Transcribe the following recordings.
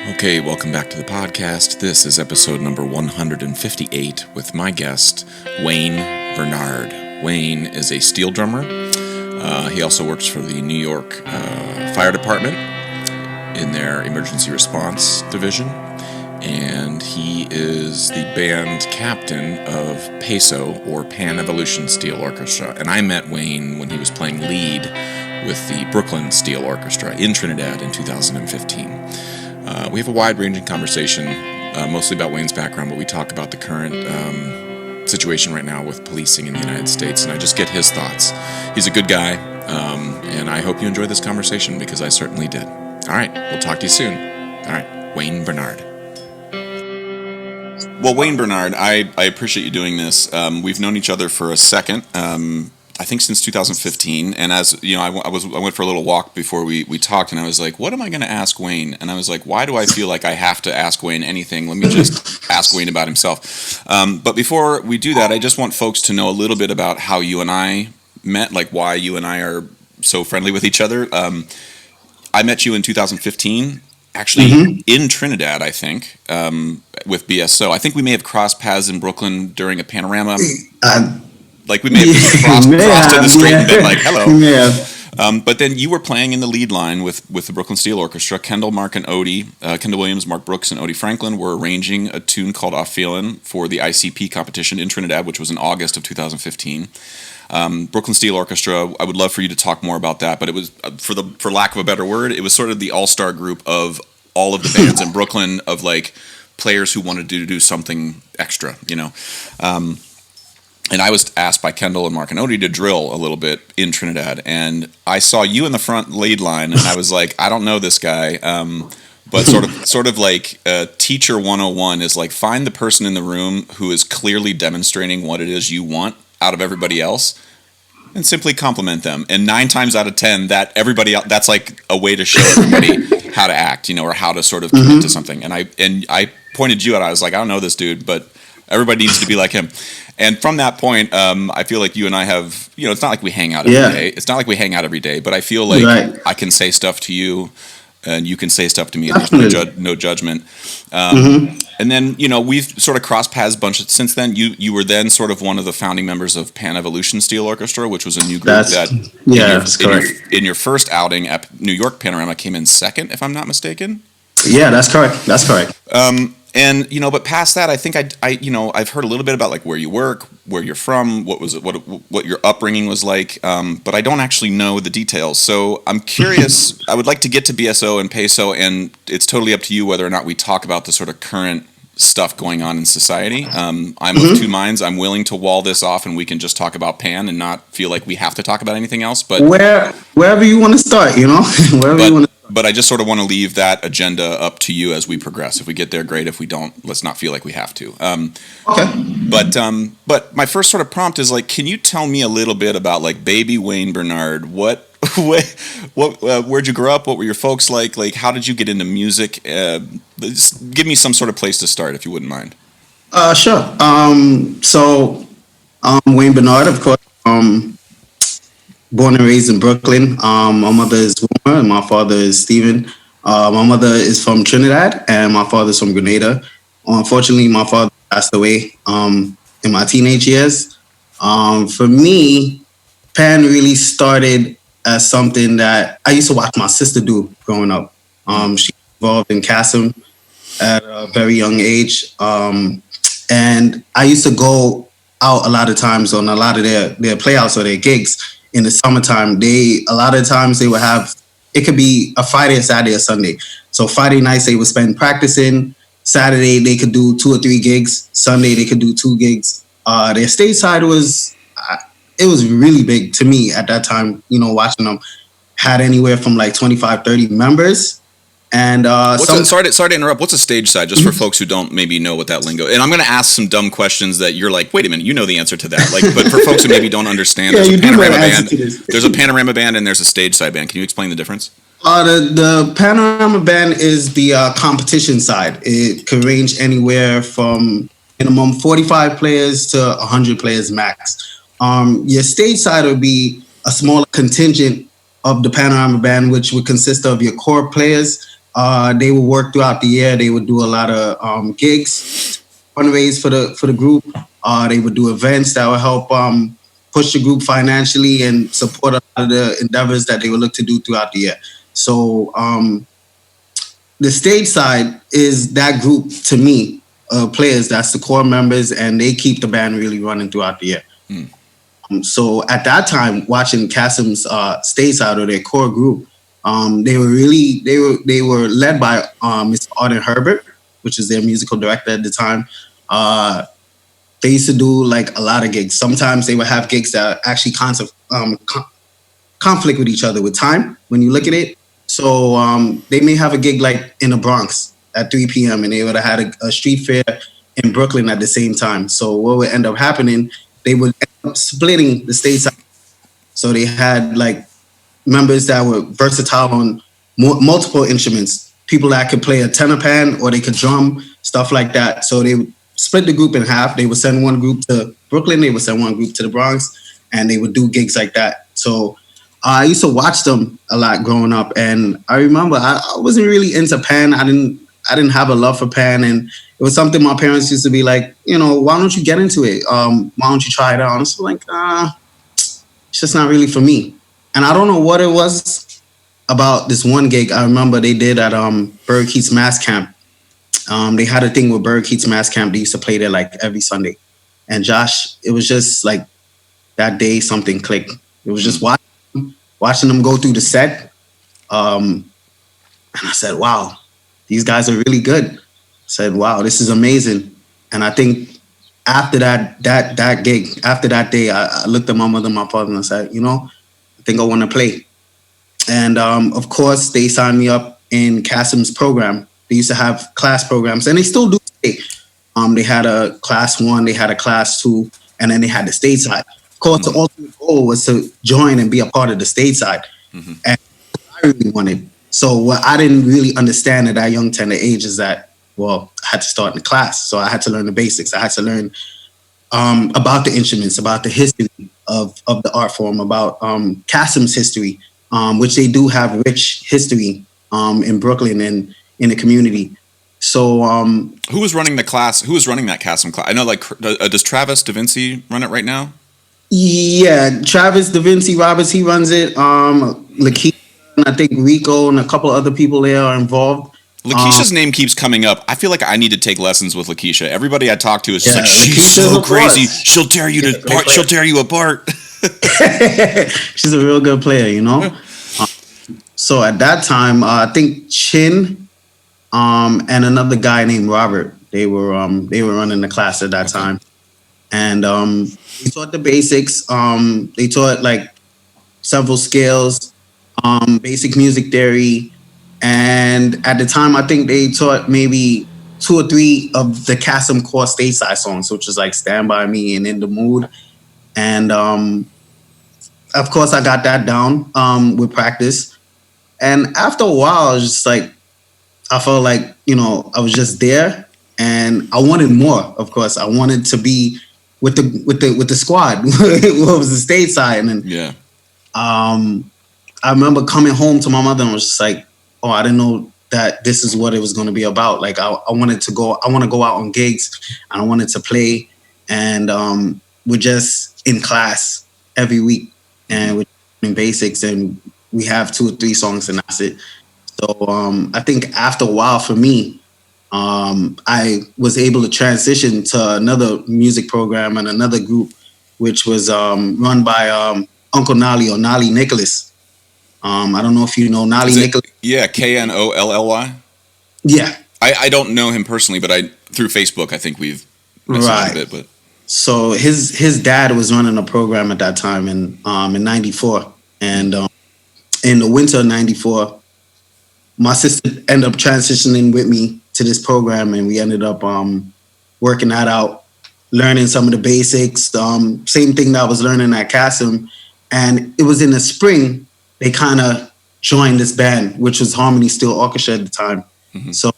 Okay, welcome back to the podcast. This is episode number 158 with my guest, Wayne Bernard. Wayne is a steel drummer. He also works for the New York Fire Department in their emergency response division. And he is the band captain of PESO, or Pan Evolution Steel Orchestra. And I met Wayne when he was playing lead with the Brooklyn Steel Orchestra in Trinidad in 2015. We have a wide-ranging conversation, mostly about Wayne's background, but we talk about the current situation right now with policing in the United States, and I just get his thoughts. He's a good guy, and I hope you enjoy this conversation, because I certainly did. All right, we'll talk to you soon. All right, Wayne Bernard. Well, Wayne Bernard, I appreciate you doing this. We've known each other for a second. I think since 2015, and as you know, I went for a little walk before we talked, and I was like, what am I going to ask Wayne? And I was like, why do I feel like I have to ask Wayne anything? Let me just ask Wayne about himself. But before we do that, I just want folks to know a little bit about how you and I met, like why you and I are so friendly with each other. I met you in 2015, actually in Trinidad, I think, with BSO. I think we may have crossed paths in Brooklyn during a Panorama. Like we may have crossed in the street and been like, hello. Yeah. But then you were playing in the lead line with the Brooklyn Steel Orchestra. Kendall, Mark, and Odie, Kendall Williams, Mark Brooks, and Odie Franklin were arranging a tune called Off Feelin' for the ICP competition in Trinidad, which was in August of 2015. Brooklyn Steel Orchestra, I would love for you to talk more about that, but it was, for lack of a better word, it was sort of the all-star group of all of the bands in Brooklyn, of like players who wanted to do something extra, you know. And I was asked by Kendall and Mark and Odie to drill a little bit in Trinidad. And I saw you in the front lead line, and I was like, I don't know this guy. But sort of like teacher 101 is like, find the person in the room who is clearly demonstrating what it is you want out of everybody else, and simply compliment them. And 9 times out of 10, that everybody else, that's like a way to show everybody how to act, you know, or how to sort of commit to something. And I pointed you out. I was like, I don't know this dude, but everybody needs to be like him. And from that point, I feel like you and I have, you know, it's not like we hang out every day. It's not like we hang out every day, but I feel like I can say stuff to you and you can say stuff to me, and there's no judgment. And then, you know, we've sort of crossed paths a bunch since then. You were then sort of one of the founding members of Pan Evolution Steel Orchestra, which was a new group in your first outing at New York Panorama came in second, if I'm not mistaken. Yeah, that's correct. And, you know, but past that, I think I've heard a little bit about like where you work, where you're from, what your upbringing was like, but I don't actually know the details. So I'm curious. I would like to get to BSO and PESO, and it's totally up to you whether or not we talk about the sort of current stuff going on in society. I'm of two minds. I'm willing to wall this off, and we can just talk about Pan and not feel like we have to talk about anything else. But wherever you want to start, you know, But I just sort of want to leave that agenda up to you as we progress. If we get there, great. If we don't, let's not feel like we have to. Okay. But my first sort of prompt is like, can you tell me a little bit about like baby Wayne Bernard? Where'd you grow up? What were your folks like? Like, how did you get into music? Just give me some sort of place to start, if you wouldn't mind. Sure. So Wayne Bernard, of course. Born and raised in Brooklyn. My mother is Wilma and my father is Stephen. My mother is from Trinidad and my father is from Grenada. Unfortunately, my father passed away in my teenage years. For me, Pan really started as something that I used to watch my sister do growing up. She was involved in CASM at a very young age. And I used to go out a lot of times on a lot of their playouts or their gigs. In the summertime, a lot of times they would have, it could be a Friday, a Saturday, or Sunday. So Friday nights they would spend practicing. Saturday they could do 2 or 3 gigs. Sunday they could do 2 gigs. Their stage side was really big to me at that time. You know, watching them, had anywhere from like 25, 30 members. And sorry to interrupt. What's a stage side, just for folks who don't maybe know what that lingo? And I'm going to ask some dumb questions that you're like, wait a minute, you know the answer to that. Like, but for folks who maybe don't understand, there's a Panorama Band. There's a Panorama Band and there's a stage side band. Can you explain the difference? The Panorama Band is the competition side. It could range anywhere from minimum 45 players to 100 players max. Your stage side would be a smaller contingent of the Panorama Band, which would consist of your core players They would work throughout the year. They would do a lot of gigs, fundraise for the group. They would do events that would help push the group financially and support a lot of the endeavors that they would look to do throughout the year. So the stage side is that group to me, players. That's the core members, and they keep the band really running throughout the year. So at that time, watching Kasim's stage side or their core group, they were led by Mr. Arden Herbert, which is their musical director at the time. They used to do like a lot of gigs. Sometimes they would have gigs that actually conflict with each other with time when you look at it. So they may have a gig like in the Bronx at 3 p.m. and they would have had a street fair in Brooklyn at the same time. So what would end up happening, they would end up splitting the stage side. So they had like members that were versatile on multiple instruments, people that could play a tenor pan or they could drum, stuff like that. So they would split the group in half. They would send one group to Brooklyn, they would send one group to the Bronx, and they would do gigs like that. So I used to watch them a lot growing up, and I remember I wasn't really into pan. I didn't have a love for pan, and it was something my parents used to be like, why don't you get into it? Why don't you try it out? And it's like, it's just not really for me. And I don't know what it was about this one gig I remember they did at Berg Keats Mass Camp. They had a thing with Berg Keats Mass Camp. They used to play there like every Sunday. And Josh, it was just like that day something clicked. It was just watching them go through the set. And I said, wow, these guys are really good. I said, wow, this is amazing. And I think after that gig, after that day, I looked at my mother and my father and I said, I think I want to play. And of course, they signed me up in Kasim's program. They used to have class programs, and they still do today. They had a class 1, they had a class 2, and then they had the stage side. Of course, the ultimate goal was to join and be a part of the stage side. Mm-hmm. And I really wanted. So what I didn't really understand at that young tender age is that, well, I had to start in the class. So I had to learn the basics. I had to learn about the instruments, about the history of the art form, about Kasim's history, which they do have rich history in Brooklyn and in the community. So who was running the class? Who was running that Kasim class? I know, like, does Travis Da Vinci run it right now? Yeah, Travis Da Vinci Roberts, he runs it. Lakeisha, I think Rico and a couple other people there are involved. Lakeisha's name keeps coming up. I feel like I need to take lessons with Lakeisha. Everybody I talk to is just like, she's so crazy. She'll tear you apart. She'll tear you apart. She's a real good player, So at that time, I think Chin and another guy named Robert, they were running the class at that time. And they taught the basics. They taught like several scales, basic music theory. And at the time, I think they taught maybe 2 or 3 of the Kasim core stage side songs, which is like Stand By Me and In the Mood. And of course, I got that down with practice. And after a while, I was just like, I felt like, I was just there and I wanted more, of course. I wanted to be with the squad, what was the stage side. And yeah. I remember coming home to my mother and was just like, oh, I didn't know that this is what it was going to be about. Like I want to go out on gigs and I wanted to play. And we're just in class every week and we're doing basics and we have 2 or 3 songs and that's it. So I think after a while for me, I was able to transition to another music program and another group, which was run by Uncle Nolly or Nolly Nicholas. I don't know if you know Nolly Nicholas. Yeah, Knolly. Yeah. I don't know him personally, but through Facebook, I think we've messaged a bit. But so his dad was running a program at that time in '94, and in the winter of '94, my sister ended up transitioning with me to this program, and we ended up working that out, learning some of the basics. Same thing that I was learning at Kasim, and it was in the spring. They kind of joined this band, which was Harmony Steel Orchestra at the time. Mm-hmm. So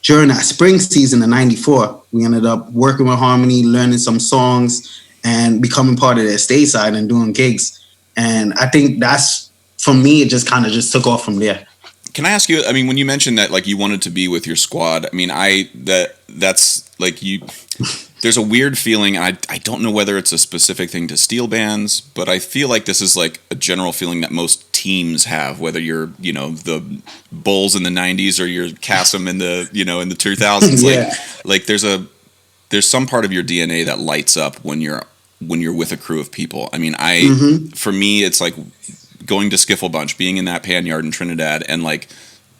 during that spring season of '94, we ended up working with Harmony, learning some songs, and becoming part of their stage side and doing gigs. And I think that's, for me, it just kind of just took off from there. Can I ask you? I mean, when you mentioned that, like, you wanted to be with your squad. I mean, that's like you. There's a weird feeling, and I don't know whether it's a specific thing to steel bands, but I feel like this is like a general feeling that most teams have, whether you're, the Bulls in the 90s or you're Cassim in the, in the 2000s. Yeah. Like there's some part of your DNA that lights up when you're with a crew of people. I mean, for me, it's like going to Skiffle Bunch, being in that pan yard in Trinidad, and like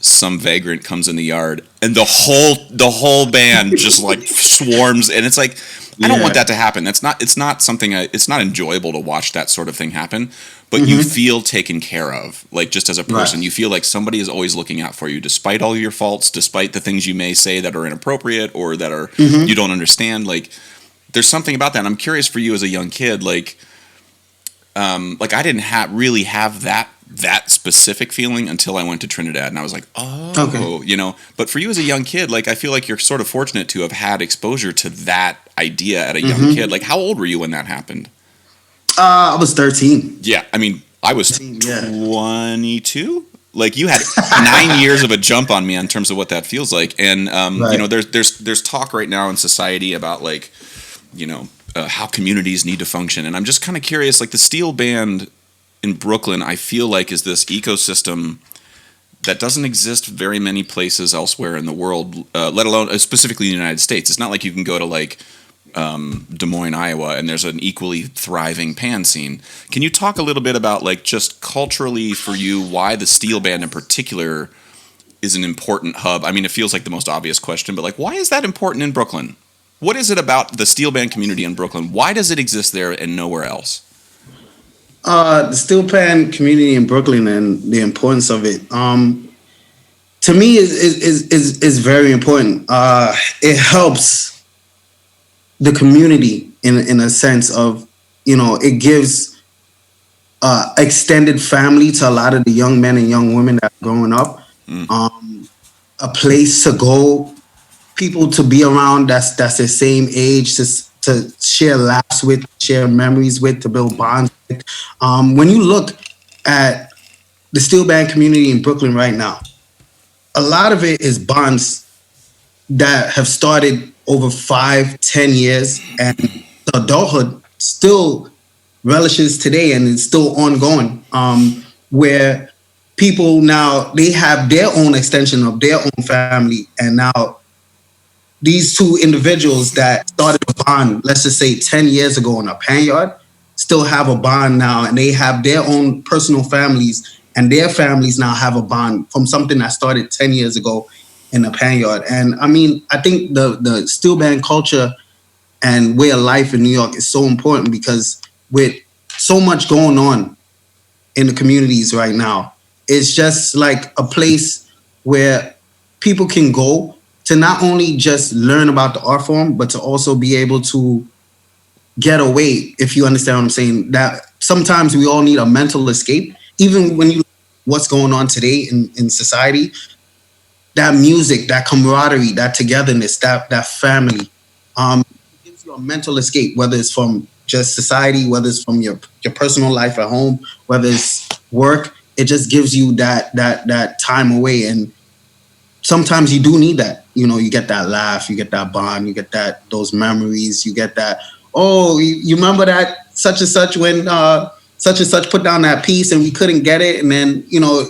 some vagrant comes in the yard and the whole band just like swarms, and it's like, I don't want that to happen. It's not something, it's not enjoyable to watch that sort of thing happen, but you feel taken care of, like, just as a person. Right. You feel like somebody is always looking out for you, despite all your faults, despite the things you may say that are inappropriate or that are you don't understand. Like, there's something about that. And I'm curious for you as a young kid, like I didn't really have that specific feeling until I went to Trinidad, and I was like, okay. But for you as a young kid, like, I feel like you're sort of fortunate to have had exposure to that idea at a young kid. Like, how old were you when that happened? I was 13. Yeah, I mean, I was 22. Like, you had 9 years of a jump on me in terms of what that feels like. And right. There's talk right now in society about, like, how communities need to function. And I'm just kind of curious, like, the steel band in Brooklyn, I feel like, is this ecosystem that doesn't exist very many places elsewhere in the world, let alone specifically in the United States. It's not like you can go to, like, Des Moines, Iowa, and there's an equally thriving pan scene. Can you talk a little bit about, like, just culturally for you, why the steel band in particular is an important hub? I mean, it feels like the most obvious question, but, like, why is that important in Brooklyn? What is it about the steel band community in Brooklyn? Why does it exist there and nowhere else? The steel pan community in Brooklyn and the importance of it, to me, is very important. It helps the community in a sense of, it gives extended family to a lot of the young men and young women that are growing up, a place to go, people to be around that's the same age, to share laughs with, share memories with, to build bonds with. When you look at the steel band community in Brooklyn right now, a lot of it is bonds that have started over 5-10 years, and the adulthood still relishes today and it's still ongoing, where people now, they have their own extension of their own family, and now these two individuals that started a bond, let's just say 10 years ago in a pan yard, still have a bond now, and they have their own personal families, and their families now have a bond from something that started 10 years ago in a pan yard. And I mean, I think the steel band culture and way of life in New York is so important, because with so much going on in the communities right now, it's just like a place where people can go to not only just learn about the art form, but to also be able to get away, if you understand what I'm saying. That sometimes we all need a mental escape. Even when you what's going on today in society, that music, that camaraderie, that togetherness, that family, gives you a mental escape, whether it's from just society, whether it's from your personal life at home, whether it's work. It just gives you that time away. And sometimes you do need that. You get that laugh, you get that bond, you get those memories, you get that, you remember that such and such when such and such put down that piece and we couldn't get it, and then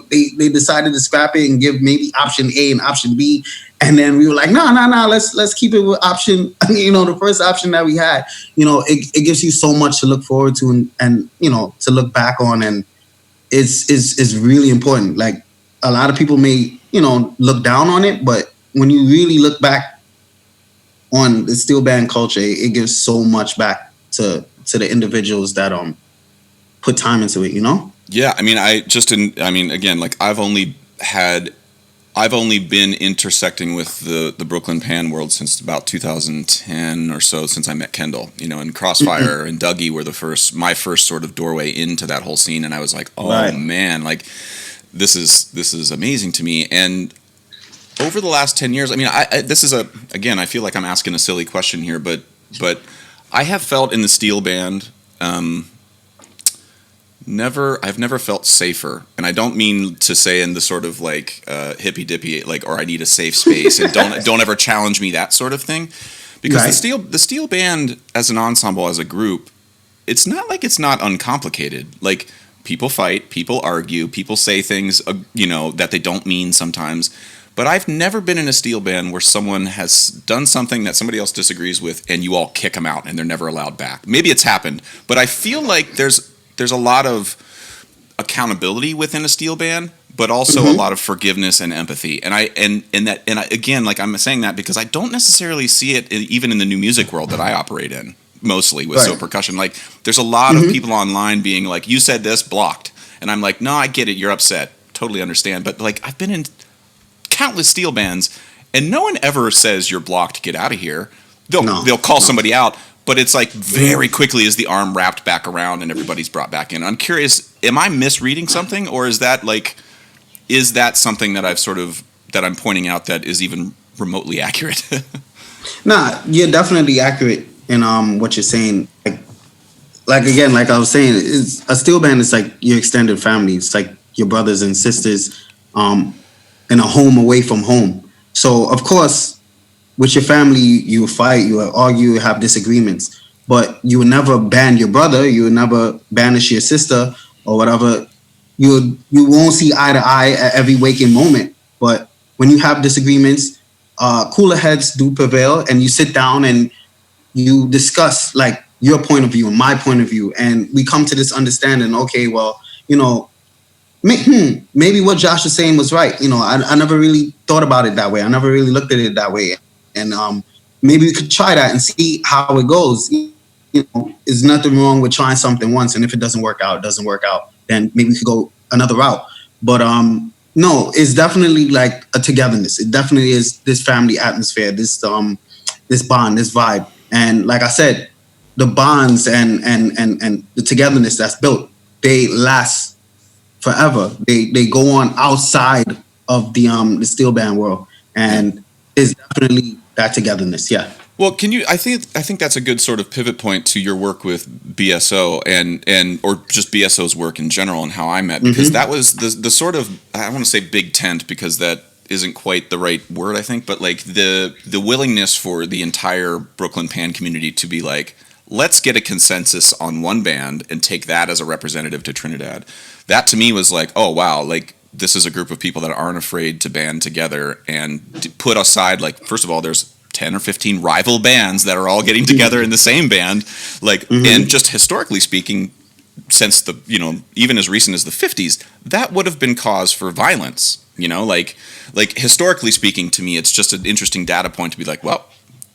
they decided to scrap it and give maybe option A and option B, and then we were like, no, let's keep it with option, the first option that we had. It gives you so much to look forward to and to look back on, and it's really important. Like, a lot of people may look down on it, but when you really look back on the steel band culture, it gives so much back to the individuals that put time into it. Yeah, I mean, again, like, I've only been intersecting with the Brooklyn pan world since about 2010 or so, since I met Kendall. And Crossfire and Dougie were my first sort of doorway into that whole scene, and I was like, man, like, this is amazing to me. And over the last 10 years, I mean, I feel like I'm asking a silly question here, but I have felt in the steel band I've never felt safer, and I don't mean to say in the sort of like hippy dippy like, or I need a safe space and don't ever challenge me, that sort of thing, because the steel band as an ensemble, as a group, it's not like it's not uncomplicated. Like, people fight, people argue, people say things that they don't mean sometimes. But I've never been in a steel band where someone has done something that somebody else disagrees with and you all kick them out and they're never allowed back. Maybe it's happened, but I feel like there's a lot of accountability within a steel band, but also a lot of forgiveness and empathy. And again, like, I'm saying that because I don't necessarily see it even in the new music world that I operate in, mostly with So Percussion. Like, there's a lot of people online being like, you said this, blocked. And I'm like, no, I get it, you're upset, totally understand. But like, I've been in countless steel bands, and no one ever says you're blocked, get out of here. They'll call somebody out, but it's like very quickly is the arm wrapped back around and everybody's brought back in. I'm curious, am I misreading something, or is that something that I'm pointing out that is even remotely accurate? Nah, you're definitely accurate in what you're saying. Like again, like I was saying, a steel band is like your extended family. It's like your brothers and sisters. In a home away from home. So, of course, with your family, you fight, you argue, you have disagreements. But you would never ban your brother, you would never banish your sister or whatever. You won't see eye to eye at every waking moment. But when you have disagreements, cooler heads do prevail, and you sit down and you discuss, like, your point of view and my point of view. And we come to this understanding, okay, well, maybe what Josh was saying was right. I never really thought about it that way. I never really looked at it that way. And maybe we could try that and see how it goes. There's nothing wrong with trying something once. And if it doesn't work out, then maybe we could go another route. But no, it's definitely like a togetherness. It definitely is this family atmosphere, this bond, this vibe. And like I said, the bonds and the togetherness that's built, they last forever. They go on outside of the steel band world, and it's definitely that togetherness. Yeah. Well, I think that's a good sort of pivot point to your work with BSO and or just BSO's work in general and how I met, because that was the sort of, I don't want to say big tent because that isn't quite the right word, I think, but like the willingness for the entire Brooklyn Pan community to be like, let's get a consensus on one band and take that as a representative to Trinidad. That to me was like, oh wow, like this is a group of people that aren't afraid to band together and to put aside, like, first of all, there's 10 or 15 rival bands that are all getting together in the same band, like, and just historically speaking, since the, even as recent as the 50s, that would have been cause for violence, like historically speaking, to me, it's just an interesting data point to be like, well,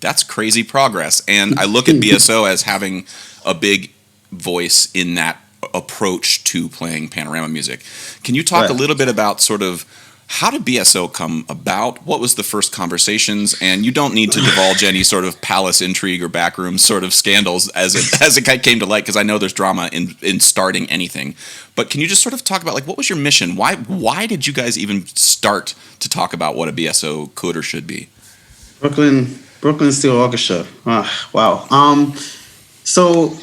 that's crazy progress. And I look at BSO as having a big voice in that approach to playing panorama music. Can you talk a little bit about sort of how did BSO come about? What was the first conversations? And you don't need to divulge any sort of palace intrigue or backroom sort of scandals as it came to light, because I know there's drama in starting anything. But can you just sort of talk about, like, what was your mission? Why did you guys even start to talk about what a BSO could or should be? Brooklyn Steel Orchestra. Wow. So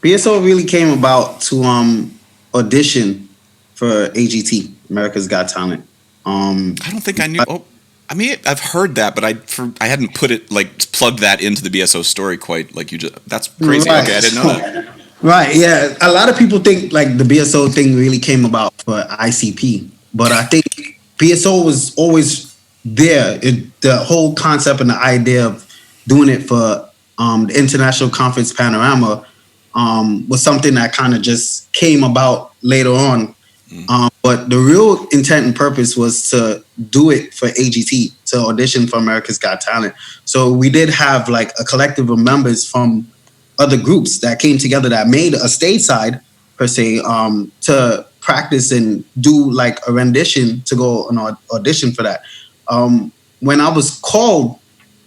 BSO really came about to audition for AGT, America's Got Talent. I don't think I knew. I mean, I've heard that, but I hadn't put it, like, plugged that into the BSO story quite like you just. That's crazy. Right. Okay, I didn't know that. Right. Yeah. A lot of people think like the BSO thing really came about for ICP, but I think BSO was always there. The whole concept and the idea of doing it for the International Conference Panorama was something that kind of just came about later on. But the real intent and purpose was to do it for AGT, to audition for America's Got Talent. So we did have like a collective of members from other groups that came together that made a stateside, per se, to practice and do like a rendition to go on audition for that. When I was called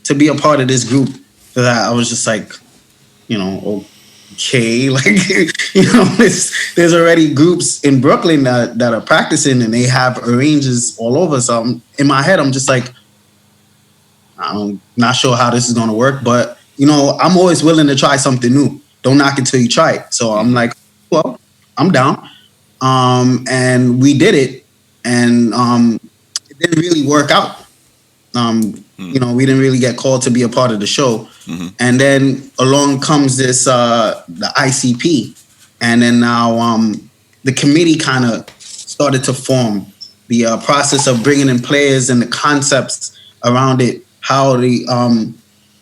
to be a part of this group, for that, I was just like, okay, like, there's already groups in Brooklyn that are practicing and they have arrangers all over. So in my head, I'm just like, I'm not sure how this is going to work, but, I'm always willing to try something new. Don't knock it till you try it. So I'm like, well, I'm down. And we did it, and it didn't really work out. We didn't really get called to be a part of the show. And then along comes this the ICP, and then now the committee kind of started to form. The process of bringing in players and the concepts around it, how the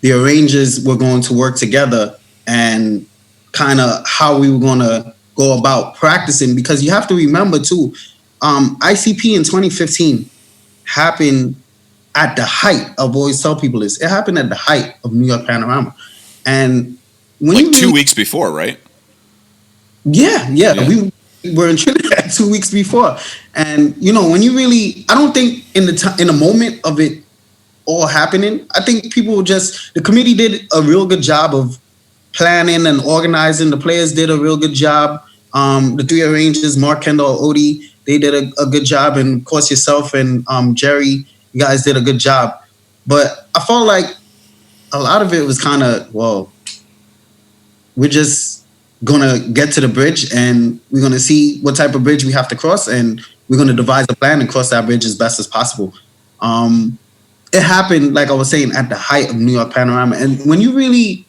arrangers were going to work together, and kind of how we were going to go about practicing. Because you have to remember too, ICP in 2015 happened at the height of, always tell people this, it happened at the height of New York Panorama. And when like 2 weeks before, right? Yeah. We were in Trinidad 2 weeks before. And when you really, I don't think in the moment of it all happening, I think the committee did a real good job of planning and organizing. The players did a real good job. The three arrangers, Mark, Kendall, Odie, they did a good job. And of course yourself and Jerry, you guys did a good job. But I felt like a lot of it was kind of, well, we're just going to get to the bridge and we're going to see what type of bridge we have to cross, and we're going to devise a plan and cross that bridge as best as possible. It happened, like I was saying, at the height of New York Panorama. And when you really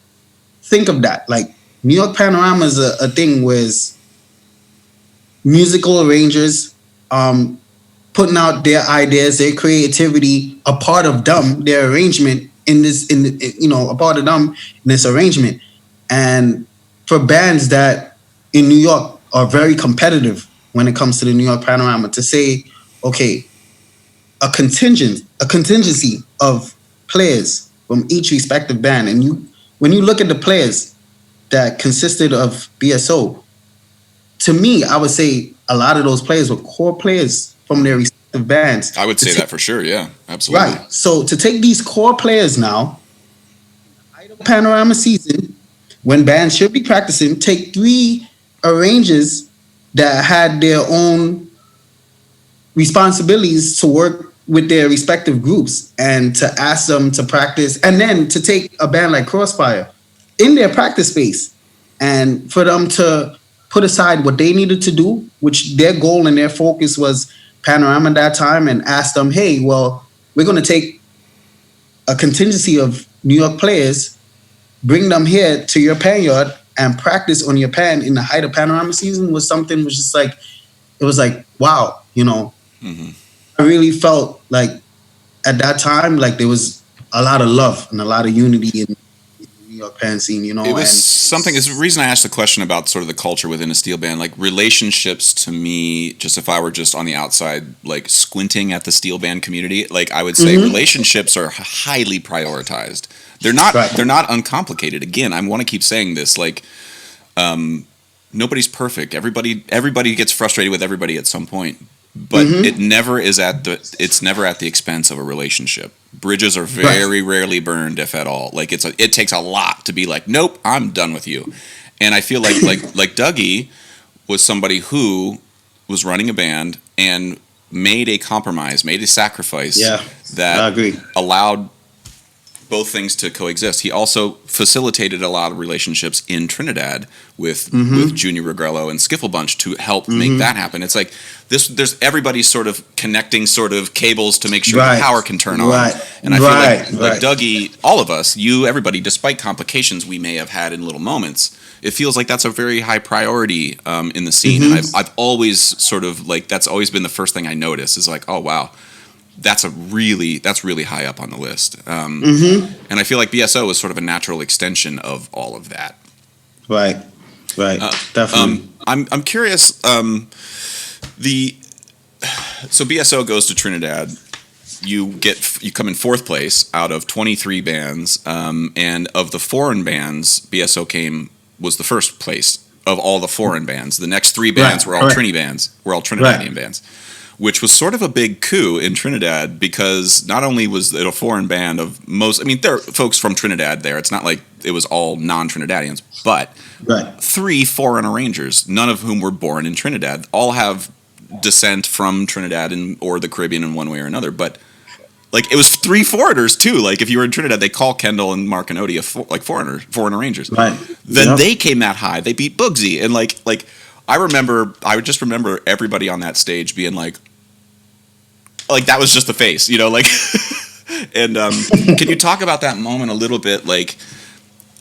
think of that, like New York Panorama is a thing where musical arrangers putting out their ideas, their creativity, a part of them, their arrangement a part of them in this arrangement. And for bands that in New York are very competitive when it comes to the New York Panorama, to say, okay, a contingency of players from each respective band, and when you look at the players that consisted of BSO, to me, I would say a lot of those players were core players from their respective bands. I would say that for sure. Yeah, absolutely. Right. So to take these core players now, Panorama season, when bands should be practicing, take three arrangers that had their own responsibilities to work with their respective groups, and to ask them to practice, and then to take a band like Crossfire in their practice space, and for them to put aside what they needed to do, which their goal and their focus was Panorama at that time, and ask them, hey, well, we're going to take a contingency of New York players, bring them here to your pan yard and practice on your pan in the height of Panorama season, was just like, it was like, wow, I really felt like at that time, like there was a lot of love and a lot of unity in the New York pan scene, It was something, it's the reason I asked the question about sort of the culture within a steel band, like relationships to me, just if I were just on the outside, like squinting at the steel band community, like I would say relationships are highly prioritized. They're not uncomplicated. Again, I want to keep saying this, like, nobody's perfect. Everybody gets frustrated with everybody at some point. But it's never at the expense of a relationship. Bridges are very rarely burned, if at all. Like it takes a lot to be like, nope, I'm done with you. And I feel like Dougie was somebody who was running a band and made a compromise, made a sacrifice that allowed both things to coexist. He also facilitated a lot of relationships in Trinidad with Junior Regrello and Skiffle Bunch to help make that happen. It's like there's everybody sort of connecting sort of cables to make sure the power can turn on. And I feel like Dougie, all of us, you, everybody, despite complications we may have had in little moments, it feels like that's a very high priority in the scene. And I've always sort of like, that's always been the first thing I notice is like, oh wow, that's really high up on the list. And I feel like BSO is sort of a natural extension of all of that. Right. Definitely. I'm curious. So BSO goes to Trinidad. You come in fourth place out of 23 bands, and of the foreign bands, BSO was the first place of all the foreign bands. The next three bands were all Trini bands, were all Trinidadian bands, which was sort of a big coup in Trinidad, because not only was it a foreign band of most, I mean, there are folks from Trinidad there. It's not like it was all non-Trinidadians, but three foreign arrangers, none of whom were born in Trinidad, all have descent from Trinidad or the Caribbean in one way or another. But like, it was three foreigners too. Like, if you were in Trinidad, they call Kendall and Mark and Odie foreign arrangers. Then they came that high. They beat Bugsy, and like I would just remember everybody on that stage being like that was just the face, like. And can you talk about that moment a little bit? Like,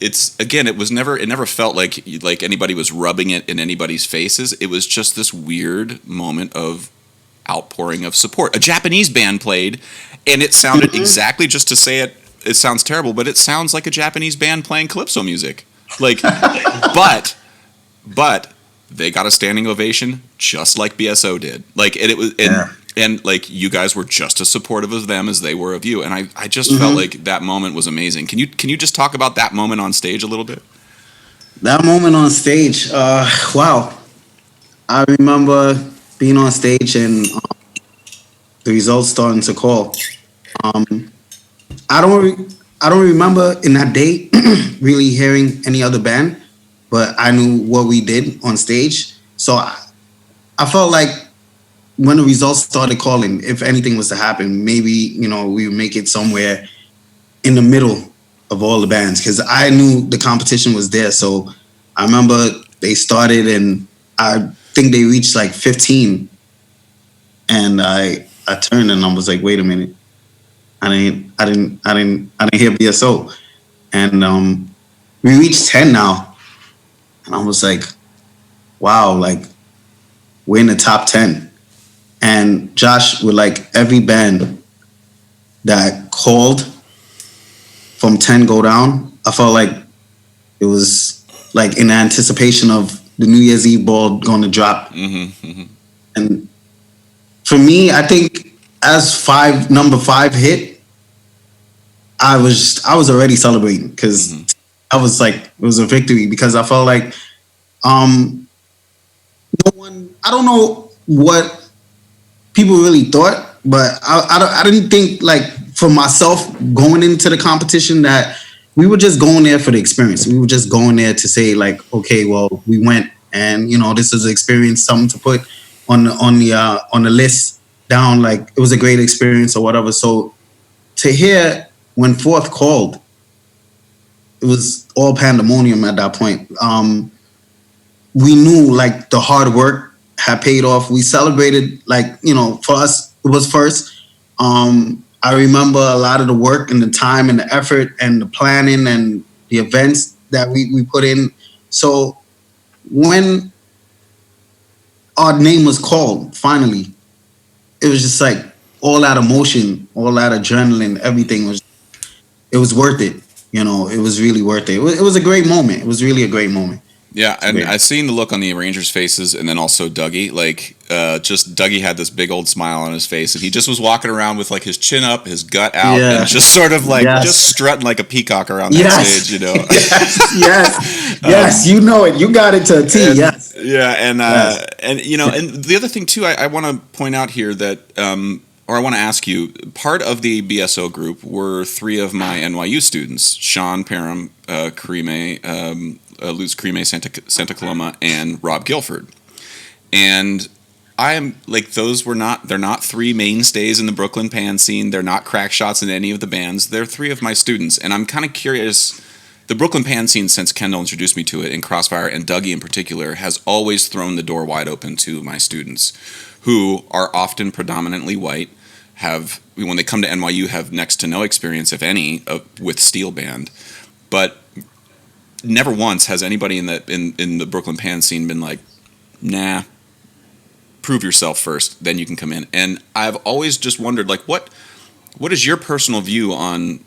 it never felt like anybody was rubbing it in anybody's faces. It was just this weird moment of outpouring of support. A Japanese band played, and it sounded exactly, just to say it. It sounds terrible, but it sounds like a Japanese band playing calypso music. Like, but they got a standing ovation just like BSO did. Like, and it was and like you guys were just as supportive of them as they were of you. And I just felt like that moment was amazing. Can you just talk about that moment on stage a little bit? That moment on stage, wow! I remember being on stage and the results starting to call. I don't remember in that day really hearing any other band, but I knew what we did on stage. So I felt like when the results started calling, if anything was to happen, maybe we would make it somewhere in the middle of all the bands, because I knew the competition was there. So I remember they started, and I think they reached like 15, and I turned and I was like, wait a minute, I didn't hear BSO, and we reached 10 now, and I was like, wow, like we're in the top 10. And Josh, with like every band that called from 10 go down, I felt like it was like in anticipation of the New Year's Eve ball going to drop. And for me, I think as number 5 hit, I was already celebrating, because I was like, it was a victory, because I felt like no one, I don't know what people really thought, but I didn't think, like, for myself going into the competition, that we were just going there for the experience. We were just going there to say, like, okay, well, we went, and this is an experience, something to put on the list down. Like, it was a great experience or whatever. So to hear when Fourth called, it was all pandemonium at that point. We knew, like, the hard work had paid off. We celebrated, like, for us, it was first. I remember a lot of the work and the time and the effort and the planning and the events that we put in. So when our name was called, finally, it was just like all that emotion, all that adrenaline, everything it was worth it. It was really worth it. It was a great moment. It was really a great moment. Yeah, and I seen the look on the arrangers' faces, and then also Dougie. Like, just Dougie had this big old smile on his face, and he just was walking around with like his chin up, his gut out, and just sort of like just strutting like a peacock around that stage. Yes, you know it. You got it to a T. Yes. Yeah, and and the other thing too, I want to point out here that. Or I want to ask you, part of the BSO group were 3 of my NYU students, Sean Parham, Lutz Creme, Santa Coloma, and Rob Guilford. And I am like, they're not 3 mainstays in the Brooklyn pan scene. They're not crack shots in any of the bands. They're 3 of my students. And I'm kind of curious, the Brooklyn pan scene, since Kendall introduced me to it in Crossfire, and Dougie in particular, has always thrown the door wide open to my students, who are often predominantly white, when they come to NYU, have next to no experience, if any, with steel band. But never once has anybody in the Brooklyn pan scene been like, nah, prove yourself first, then you can come in. And I've always just wondered, like, what is your personal view on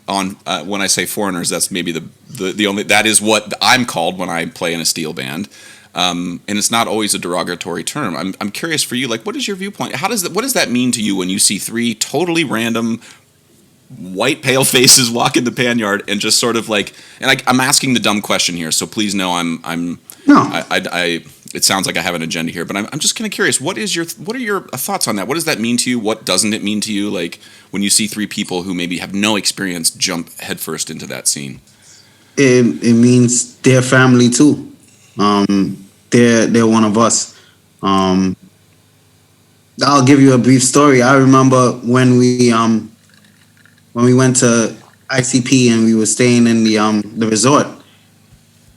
when I say foreigners? That's maybe the only, that is what I'm called when I play in a steel band. And it's not always a derogatory term. I'm curious for you, like, what is your viewpoint? What does that mean to you when you see 3 totally random white pale faces walk in the pan yard and just sort of like, and I'm asking the dumb question here, so please know it sounds like I have an agenda here, but I'm just kind of curious. What are your thoughts on that? What does that mean to you? What doesn't it mean to you? Like, when you see 3 people who maybe have no experience jump headfirst into that scene. It means they're family too. They're one of us. I'll give you a brief story. I remember when we went to ICP and we were staying in the resort,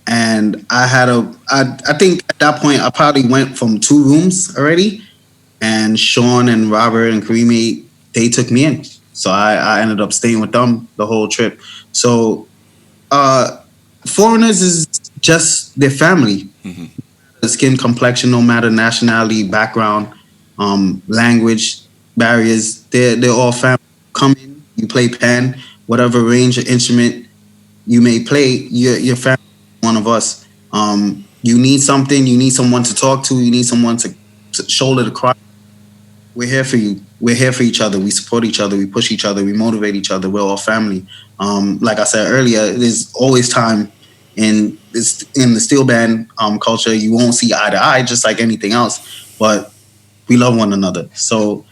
and and I think at that point I probably went from 2 rooms already, and Sean and Robert and Karimi, they took me in. So I ended up staying with them the whole trip. So foreigners is just their family. Mm-hmm. Skin complexion, no matter nationality, background, language barriers, they're all family. Come in, you play pan, whatever range or instrument you may play, your family, one of us. You need something, you need someone to talk to, you need someone to shoulder the cry. We're here for you. We're here for each other. We support each other. We push each other. We motivate each other. We're all family. Like I said earlier, there's always time in the steel band culture. You won't see eye to eye, just like anything else. But we love one another. So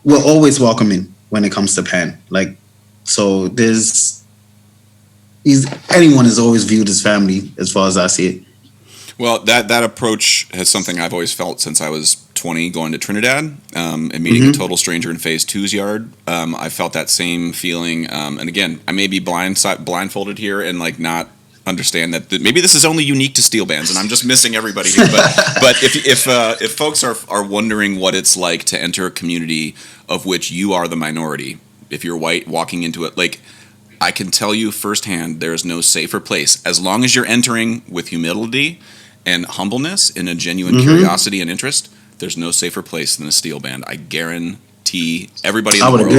we're always welcoming when it comes to pan. Like, so anyone is always viewed as family as far as I see it. Well, that approach has something I've always felt since I was 20, going to Trinidad and meeting a total stranger in Phase 2's yard. I felt that same feeling. And again, I may be blindfolded here and like not understand that maybe this is only unique to steel bands, and I'm just missing everybody here. But if folks are wondering what it's like to enter a community of which you are the minority, if you're white walking into it, like, I can tell you firsthand, there is no safer place. As long as you're entering with humility and humbleness and a genuine curiosity and interest, there's no safer place than a steel band. I guarantee everybody in the world.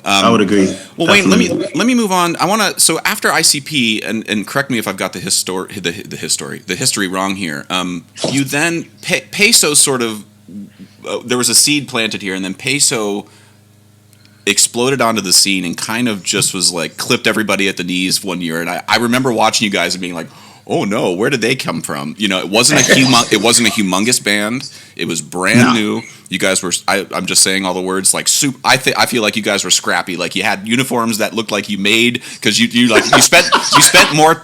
I would agree. Well, Wayne, let me move on. I want to. So after ICP, and correct me if I've got the history wrong here. You then Peso sort of there was a seed planted here, and then Peso exploded onto the scene and kind of just was like clipped everybody at the knees one year. And I remember watching you guys and being like, oh no, where did they come from? You know, it wasn't a humongous band. It was brand new. You guys were, I'm just saying all the words like soup. I feel like you guys were scrappy. Like you had uniforms that looked like you made, because you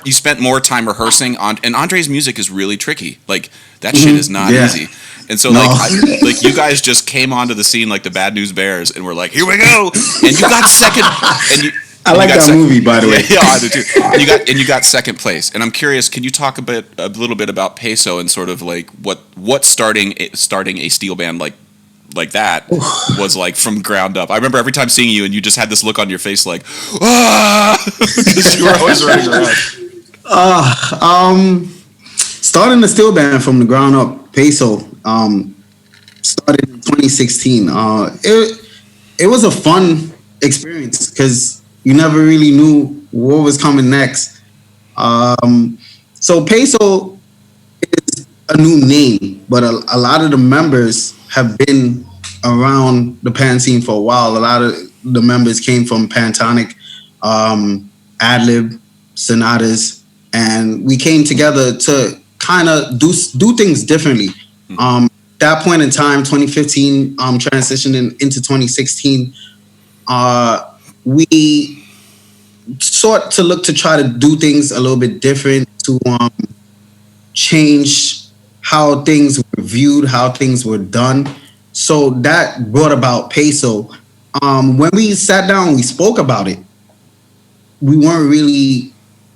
spent more time rehearsing on, and Andre's music is really tricky. Like that shit is not easy. And so like you guys just came onto the scene like the Bad News Bears and were like, here we go. And you got second. I like that movie, by the way. Yeah, I do too. You got second place. And I'm curious, can you talk a little bit about Peso and sort of like what starting a steel band like that was like from ground up? I remember every time seeing you and you just had this look on your face like, because you were always running around. Starting the steel band from the ground up, Peso, started in 2016. It was a fun experience because you never really knew what was coming next. So Peso is a new name, but a lot of the members have been around the pan scene for a while. A lot of the members came from Pantonic, Adlib, Sonatas, and we came together to kind of do things differently. That point in time, 2015, transitioning into 2016, we sought to look to try to do things a little bit different, to change how things were viewed, how things were done. So that brought about Peso. When we sat down, we spoke about it. We weren't really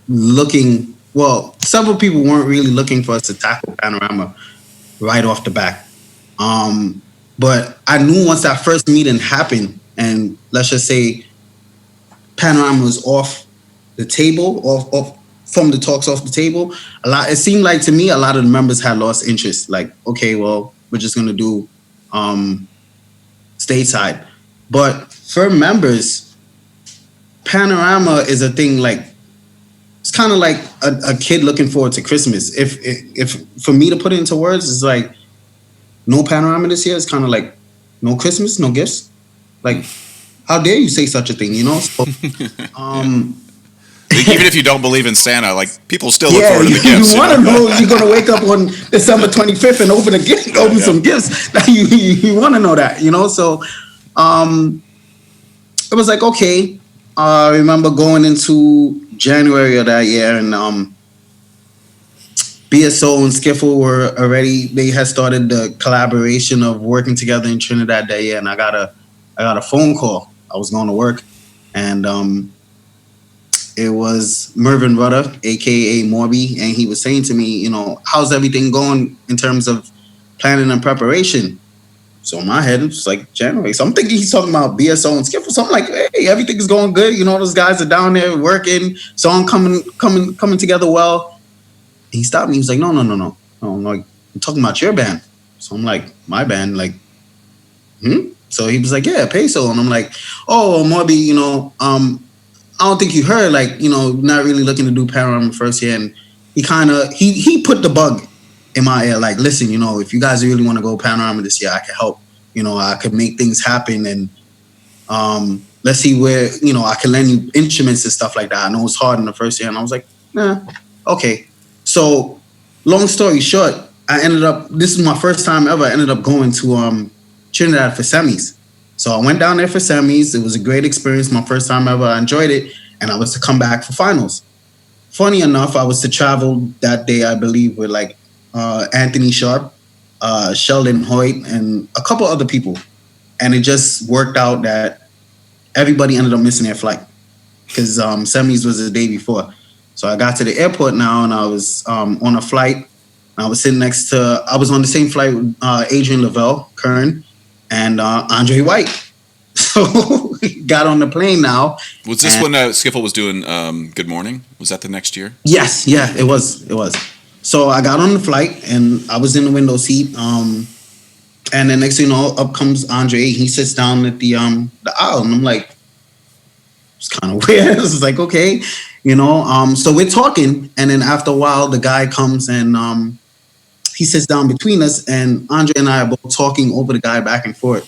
looking, well, several people weren't really looking for us to tackle Panorama right off the bat. But I knew once that first meeting happened, and let's just say Panorama was off the table, off from the talks off the table, it seemed like to me a lot of the members had lost interest. Like, okay, well, we're just gonna do stateside. But for members, Panorama is a thing, like it's kind of like a kid looking forward to Christmas. If for me to put it into words, it's like no Panorama this year. It's kind of like no Christmas, no gifts. Like, how dare you say such a thing, you know? So, even if you don't believe in Santa, like people still look forward to the gifts. You want to know you're going to wake up on December 25th and open some gifts. You want to know that, you know? So it was like, okay. I remember going into January of that year, and BSO and Skiffle were already, they had started the collaboration of working together in Trinidad that year, and I got a phone call. I was going to work, and it was Mervin Rudder, aka Morby, and he was saying to me, how's everything going in terms of planning and preparation? So in my head, it's like January. So I'm thinking he's talking about BSO and Skiffle. So I'm like, hey, everything is going good. Those guys are down there working. Song coming together well. And he stopped me. He was like, no. I'm like, I'm talking about your band. So I'm like, my band, like, So he was like, yeah, Peso. And I'm like, oh, Morby, I don't think you heard, like, not really looking to do Panorama first year. And he put the bug in my ear, like, listen, if you guys really want to go Panorama this year, I can help. I could make things happen, and let's see where, I can lend you instruments and stuff like that. I know it's hard in the first year. And I was like, nah, okay. So long story short, this is my first time ever, I ended up going to Trinidad for semis. So I went down there for semis. It was a great experience. My first time ever. I enjoyed it. And I was to come back for finals. Funny enough, I was to travel that day, I believe, with like Anthony Sharp, Sheldon Hoyt, and a couple other people. And it just worked out that everybody ended up missing their flight because semis was the day before. So I got to the airport now, and I was on a flight. I was sitting I was on the same flight with Adrian Lavelle, Kern, and Andre White. So got on the plane now. Was this when Skiffle was doing Good Morning? Was that the next year? Yes, yeah, it was. So I got on the flight, and I was in the window seat. And then next thing you know, up comes Andre. He sits down at the aisle, and I'm like, it's kind of weird. It's like, okay, So we're talking, and then after a while, the guy comes and he sits down between us, and Andre and I are both talking over the guy back and forth.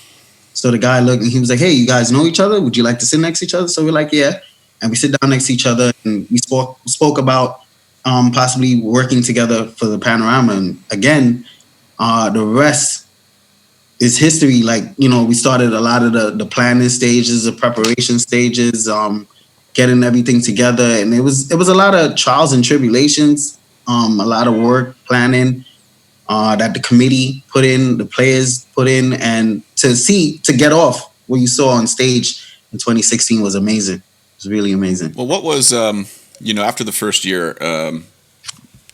So the guy looked, and he was like, hey, you guys know each other? Would you like to sit next to each other? So we're like, yeah. And we sit down next to each other, and we spoke about possibly working together for the Panorama. And again, the rest is history. Like, we started a lot of the planning stages, the preparation stages, getting everything together. And it was a lot of trials and tribulations, a lot of work, planning, that the committee put in, the players put in, and to get off what you saw on stage in 2016 was amazing. It was really amazing. Well, what was, after the first year,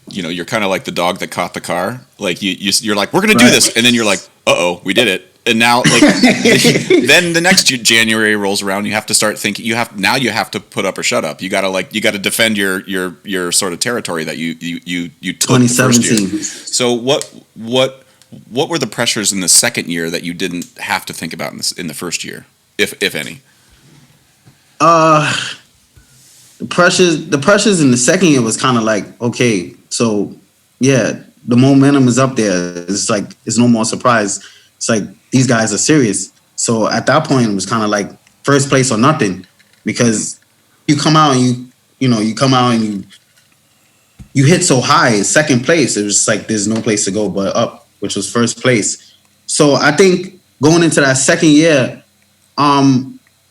you're kind of like the dog that caught the car. Like you're like, we're going to do this. And then you're like, uh-oh, we did it. And now, like, then the next January rolls around. You have to start thinking. You have to put up or shut up. You got to defend your sort of territory that you took 2017. the first year. So what were the pressures in the second year that you didn't have to think about in the first year, if any? The pressures in the second year was kind of like, okay, so yeah, the momentum is up there. It's like it's no more surprise. It's like these guys are serious. So at that point, it was kind of like first place or nothing, because you come out and you come out and you hit so high. Second place, it was just like there's no place to go but up, which was first place. So I think going into that second year,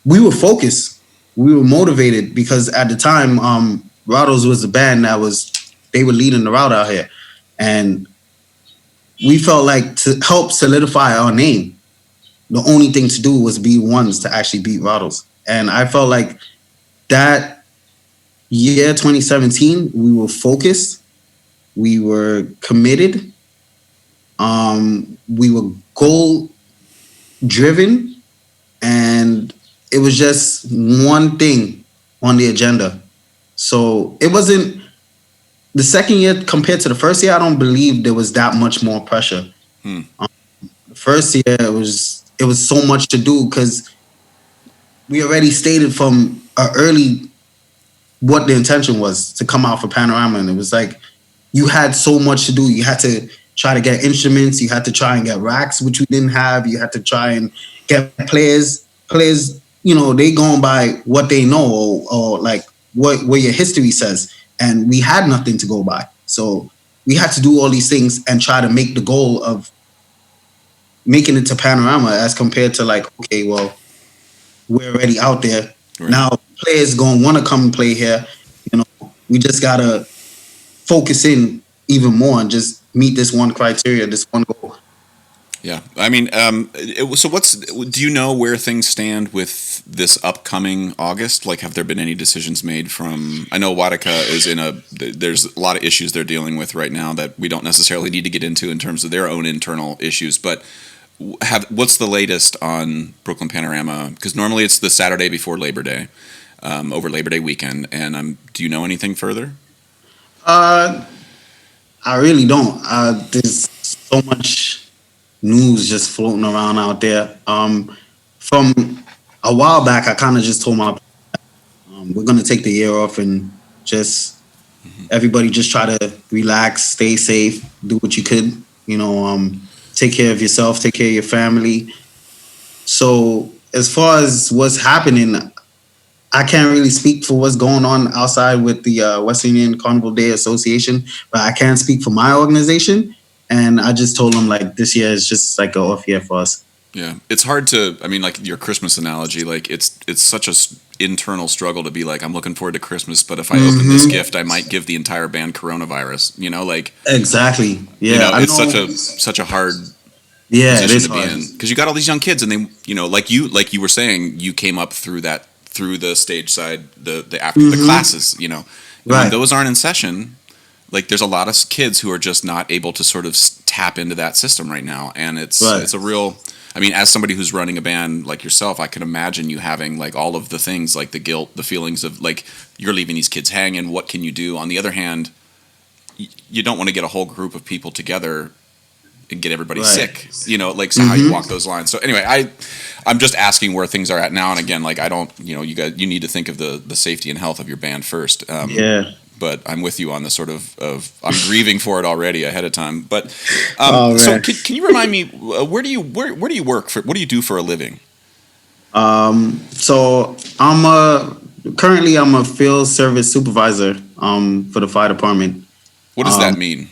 we were focused, we were motivated, because at the time, Rattles was the band they were leading the route out here, and we felt like to help solidify our name, the only thing to do was be ones to actually beat Rattles. And I felt like that year, 2017, we were focused, we were committed, we were goal driven, and it was just one thing on the agenda. So it wasn't the second year compared to the first year. I don't believe there was that much more pressure. The first year it was so much to do, because we already stated from early what the intention was to come out for Panorama, and it was like you had so much to do. You had to try to get instruments, you had to try and get racks, which we didn't have. You had to try and get players. They going by what they know, or like what your history says, and we had nothing to go by. So we had to do all these things and try to make the goal of making it to Panorama, as compared to like, okay, well, we're already out there. Right. Now players gonna want to come and play here. We just gotta focus in even more and just meet this one criteria, this one goal. Yeah, I mean, so do you know where things stand with this upcoming August? Like, have there been any decisions made from? I know Watika is there's a lot of issues they're dealing with right now that we don't necessarily need to get into in terms of their own internal issues, but what's the latest on Brooklyn Panorama? Because normally it's the Saturday before Labor Day, over Labor Day weekend, and do you know anything further? I really don't. There's so much news just floating around out there. From a while back, I kind of just told my we're gonna take the year off and just everybody just try to relax, stay safe, do what you could. Take care of yourself, take care of your family. So as far as what's happening, I can't really speak for what's going on outside with the Western Union Carnival Day Association, but I can speak for my organization. And I just told them like this year is just like an off year for us. Yeah, it's hard to. I mean, like your Christmas analogy, like it's such a internal struggle to be like, I'm looking forward to Christmas, but if I open this gift, I might give the entire band coronavirus. Like exactly. Yeah, it's such a hard position to be in because you got all these young kids, and they, like you were saying, you came up through the stage side, the after the classes, right. When those aren't in session. Like there's a lot of kids who are just not able to sort of tap into that system right now, and it's a real. I mean, as somebody who's running a band like yourself, I can imagine you having like all of the things, like the guilt, the feelings of like you're leaving these kids hanging. What can you do? On the other hand, you don't want to get a whole group of people together and get everybody sick. So how you walk those lines. So anyway, I'm just asking where things are at now. And again, like I don't, you need to think of the safety and health of your band first. But I'm with you on the sort of I'm grieving for it already ahead of time. But so can you remind me where do you work for? What do you do for a living? So currently I'm a field service supervisor for the fire department. What does that mean?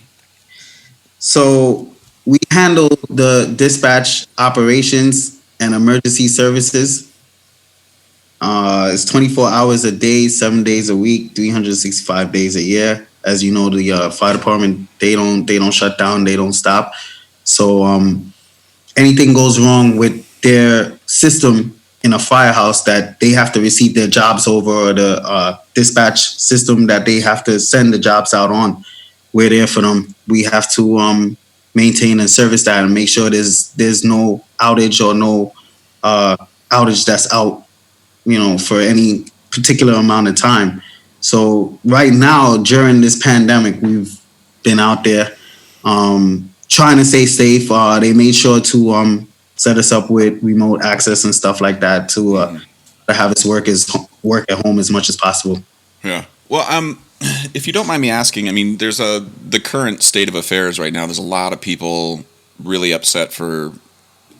So we handle the dispatch operations and emergency services. It's 24 hours a day, 7 days a week, 365 days a year. As you know, the fire department, they don't shut down, they don't stop. So anything goes wrong with their system in a firehouse that they have to receive their jobs over, or the dispatch system that they have to send the jobs out on, we're there for them. We have to maintain and service that and make sure there's no outage or no outage that's out, for any particular amount of time. So right now, during this pandemic, we've been out there trying to stay safe. They made sure to set us up with remote access and stuff like that to have us work at home as much as possible. Yeah. Well, if you don't mind me asking, I mean, there's the current state of affairs right now. There's a lot of people really upset for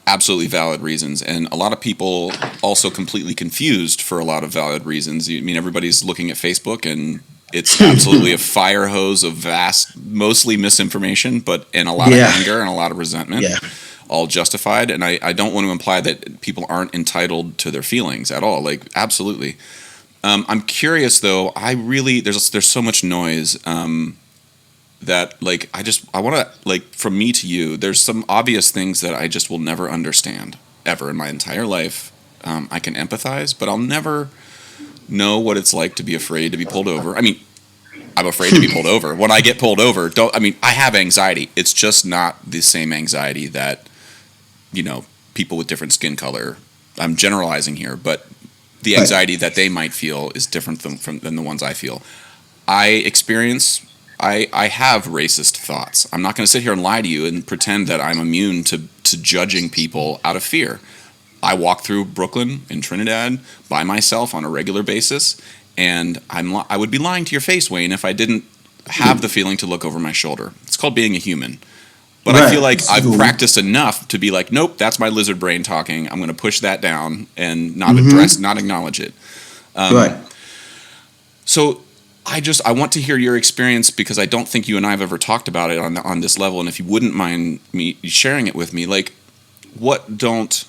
absolutely valid reasons, and a lot of people also completely confused for a lot of valid reasons. I mean, everybody's looking at Facebook, and it's absolutely a fire hose of vast, mostly misinformation, and a lot of anger and a lot of resentment, all justified. And I don't want to imply that people aren't entitled to their feelings at all. Like, absolutely. I'm curious though. There's so much noise. That like I want to, like, from me to you, there's some obvious things that I just will never understand ever in my entire life. I can empathize, but I'll never know what it's like to be afraid to be pulled over. I mean, I'm afraid to be pulled over. When I get pulled over, I have anxiety. It's just not the same anxiety that, people with different skin color, I'm generalizing here, but the anxiety that they might feel is different than the ones I feel. I have racist thoughts. I'm not going to sit here and lie to you and pretend that I'm immune to judging people out of fear. I walk through Brooklyn and Trinidad by myself on a regular basis, and I would be lying to your face, Wayne, if I didn't have the feeling to look over my shoulder. It's called being a human. But I feel like I've practiced enough to be like, nope, that's my lizard brain talking. I'm going to push that down and not acknowledge it. So I want to hear your experience, because I don't think you and I have ever talked about it on this level. And if you wouldn't mind me sharing it with me, like, and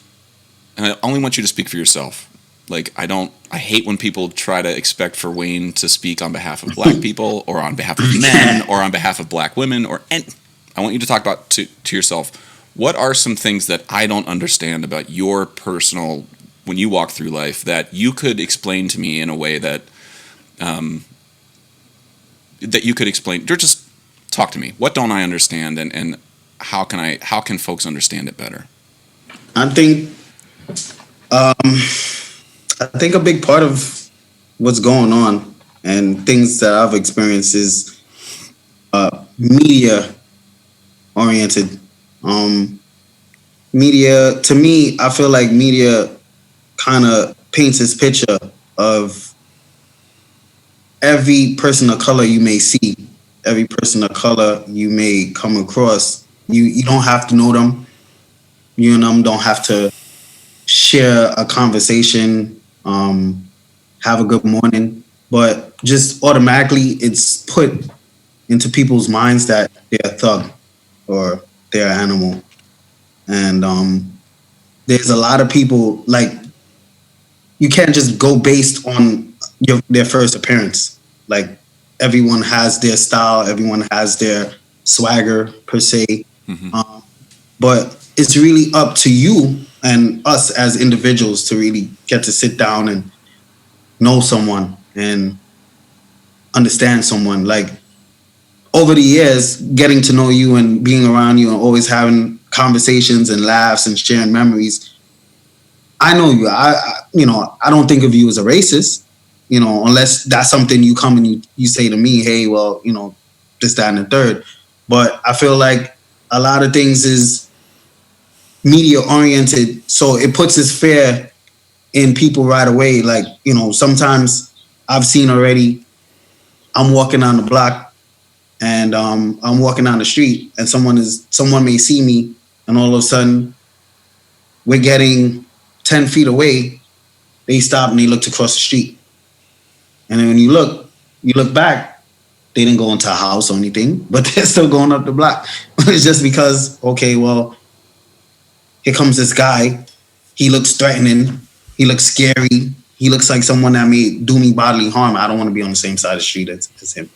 I only want you to speak for yourself. Like, I hate when people try to expect for Wayne to speak on behalf of black people or on behalf of men or on behalf of black women I want you to talk about to yourself. What are some things that I don't understand about your personal when you walk through life that you could explain to me in a way that that you could explain, or just talk to me. What don't I understand, and how can folks understand it better? I think I think a big part of what's going on and things that I've experienced is media oriented. Media, to me, I feel like media kind of paints this picture of every person of color you may see, every person of color you may come across. You don't have to know them. You and them don't have to share a conversation, have a good morning, but just automatically it's put into people's minds that they're a thug or they're an animal. And there's a lot of people, like, you can't just go based on their first appearance. Like, everyone has their style, everyone has their swagger per se. But it's really up to you and us as individuals to really get to sit down and know someone and understand someone. Like, over the years, getting to know you and being around you and always having conversations and laughs and sharing memories, I know you. I don't think of you as a racist, unless that's something you come and you say to me, hey, well, this, that, and the third. But I feel like a lot of things is media oriented, so it puts this fear in people right away. Like, sometimes I've seen already, I'm walking on the block and I'm walking down the street and someone may see me, and all of a sudden we're getting 10 feet away. They stop and they looked across the street. And then when you look back, they didn't go into a house or anything, but they're still going up the block. It's just because, okay, well, here comes this guy. He looks threatening. He looks scary. He looks like someone that may do me bodily harm. I don't want to be on the same side of the street as him.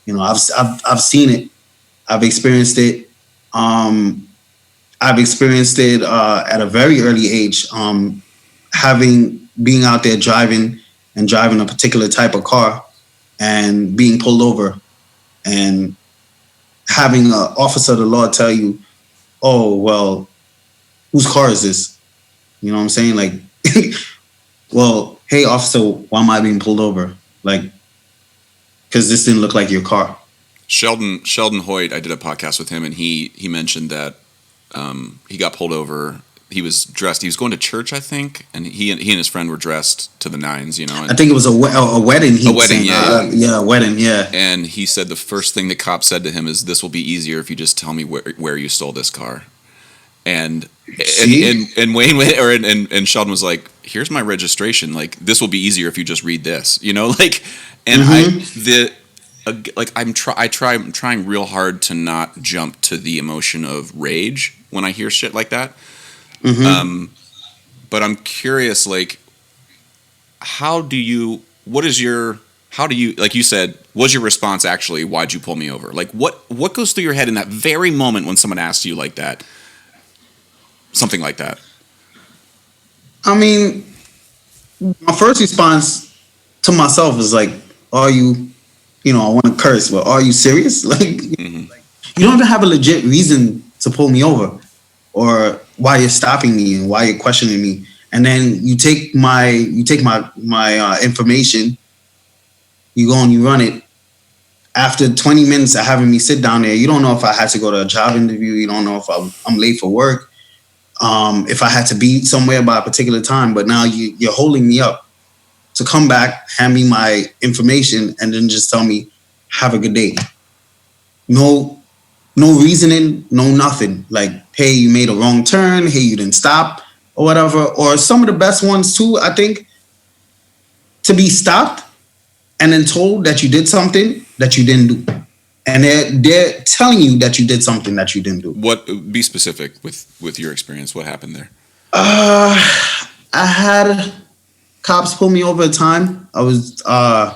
I've seen it. I've experienced it. I've experienced it at a very early age. Being out there driving a particular type of car and being pulled over and having an officer of the law tell you, oh, well, whose car is this? You know what I'm saying? Like, well, hey, officer, why am I being pulled over? Like, because this didn't look like your car. Sheldon Hoyt, I did a podcast with him, and he mentioned that he got pulled over. He was dressed. He was going to church, I think, and he and his friend were dressed to the nines. And I think it was a wedding. A wedding, yeah, a wedding, yeah. And he said the first thing the cop said to him is, "This will be easier if you just tell me where you stole this car." And Wayne and Sheldon was like, "Here's my registration. Like, this will be easier if you just read this." Like, and I'm trying real hard to not jump to the emotion of rage when I hear shit like that. But I'm curious, like, like you said, was your response actually, why'd you pull me over? Like, what goes through your head in that very moment when someone asks you like that? Something like that. I mean, my first response to myself is like, are you, I want to curse, but are you serious? Like, you don't even have a legit reason to pull me over or why you're stopping me and why you're questioning me. And then you take my information, you go and you run it. After 20 minutes of having me sit down there, you don't know if I had to go to a job interview. You don't know if I'm late for work. If I had to be somewhere by a particular time, but now you're holding me up to come back, hand me my information, and then just tell me, have a good day. No reasoning, no nothing. Like, hey, you made a wrong turn. Hey, you didn't stop or whatever. Or some of the best ones too, I think, to be stopped and then told that you did something that you didn't do. And they're telling you that you did something that you didn't do. Be specific with your experience. What happened there? I had cops pull me over a time. I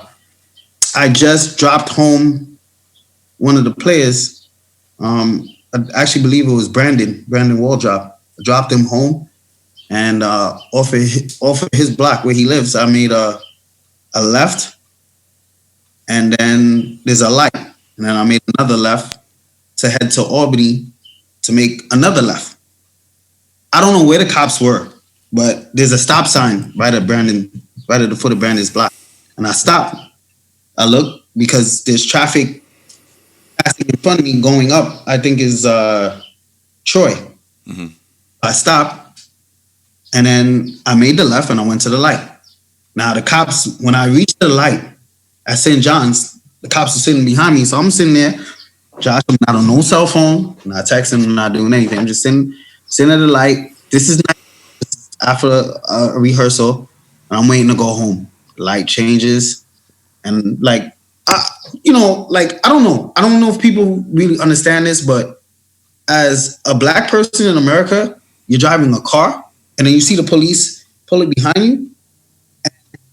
just dropped home one of the players. I actually believe it was Brandon Waldrop. I dropped him home. and off of his block where he lives, I made a left, and then there's a light, and then I made another left to head to Albany to make another left. I don't know where the cops were, but there's a stop sign right at the foot of Brandon's block, and I stopped. I look because there's traffic passing in front of me going up. I think is Troy. Mm-hmm. I stopped, and then I made the left, and I went to the light. Now the cops, when I reached the light at St. John's, the cops are sitting behind me, so I'm sitting there. Josh, I'm not on no cell phone, I'm not texting, I'm not doing anything. I'm just sitting at the light. This is not after a rehearsal, and I'm waiting to go home. The light changes, and like, like I don't know. I don't know if people really understand this, but as a black person in America, you're driving a car, and then you see the police pull it behind you.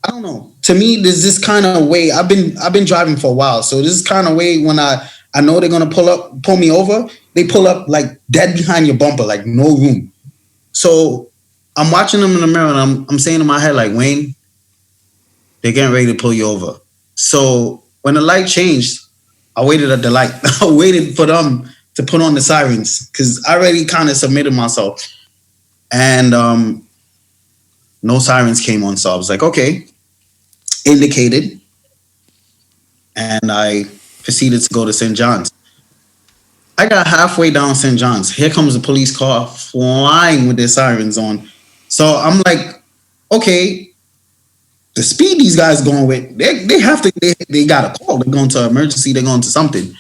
I don't know. To me, there's this kind of way. I've been driving for a while, so this is kind of way when I know they're gonna pull me over. They pull up like dead behind your bumper, like no room. So I'm watching them in the mirror, and I'm saying in my head like, Wayne, they're getting ready to pull you over. So when the light changed, I waited at the light. I waited for them to put on the sirens because I already kind of submitted myself, and no sirens came on. So I was like, okay, indicated, and I proceeded to go to St. John's. I got halfway down St. John's. Here comes a police car flying with their sirens on. So I'm like, okay, the speed these guys going with, they have to, they got a call. They're going to emergency. They're going to something.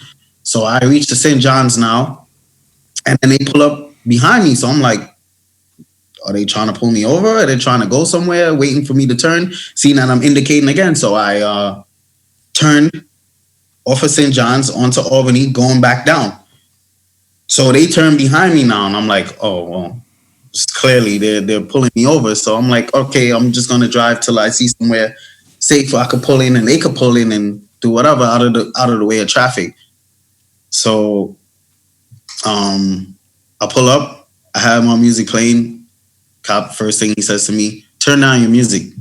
So I reach to St. John's now, and then they pull up behind me. So I'm like, are they trying to pull me over? Are they trying to go somewhere, waiting for me to turn? Seeing that I'm indicating again. So I turned off of St. John's onto Albany, going back down. So they turn behind me now, and I'm like, oh, well, clearly they're pulling me over. So I'm like, okay, I'm just going to drive till I see somewhere safe where I could pull in and they could pull in and do whatever out of the way of traffic. So I pull up. I have my music playing. Cop, first thing he says to me, turn down your music.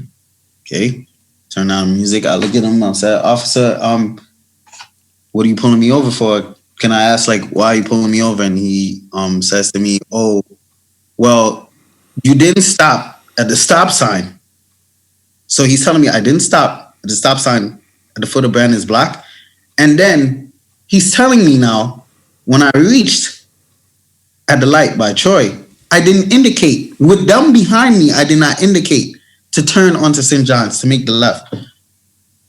Okay, turn down the music. I look at him. I said, officer, what are you pulling me over for? Can I ask, like, why are you pulling me over? And he says to me, oh, well, you didn't stop at the stop sign. So he's telling me I didn't stop at the stop sign at the foot of Brandon's block. And then he's telling me now, when I reached at the light by Troy, I didn't indicate. With them behind me, I did not indicate to turn onto St. John's to make the left.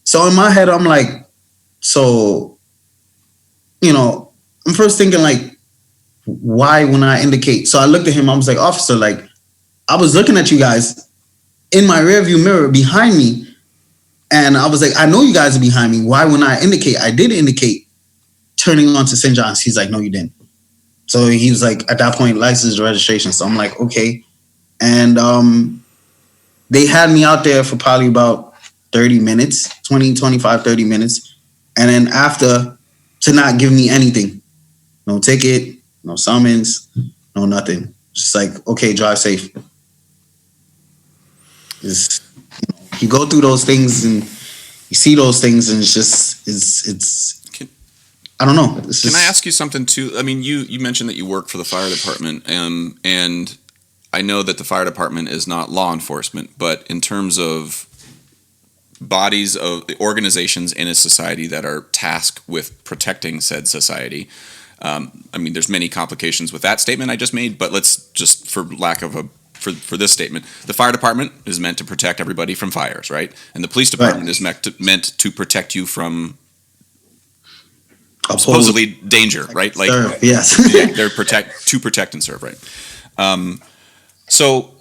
So in my head, I'm like, so, I'm first thinking like, why when I indicate? So I looked at him, I was like, officer, like, I was looking at you guys in my rearview mirror behind me, and I was like, I know you guys are behind me. Why when I indicate? I did indicate turning onto St. John's. He's like, no, you didn't. So he was like, at that point, license registration. So I'm like, okay. And they had me out there for probably about 30 minutes, 20, 25, 30 minutes. And then after, to not give me anything. No ticket, no summons, no nothing. Just like, okay, drive safe. Just, you go through those things and you see those things, and it's just, I don't know. Can I ask you something too? I mean, you mentioned that you work for the fire department, and I know that the fire department is not law enforcement, but in terms of bodies of organizations in a society that are tasked with protecting said society, I mean, there's many complications with that statement I just made, but let's just, for lack of a for this statement, the fire department is meant to protect everybody from fires, right? And the police department is meant to protect you from supposedly danger, right? Like, serve, yes. they're to protect and serve, right? So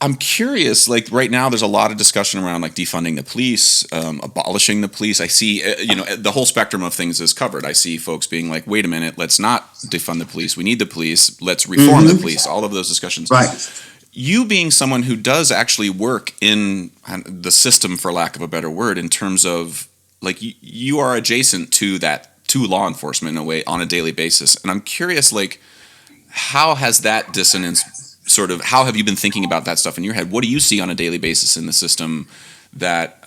I'm curious, like right now there's a lot of discussion around like defunding the police, abolishing the police. I see, the whole spectrum of things is covered. I see folks being like, wait a minute, let's not defund the police. We need the police. Let's reform the police. All of those discussions. Right. You being someone who does actually work in the system, for lack of a better word, in terms of like you are adjacent to law enforcement in a way on a daily basis. And I'm curious, like, how has that dissonance sort of how have you been thinking about that stuff in your head? What do you see on a daily basis in the system that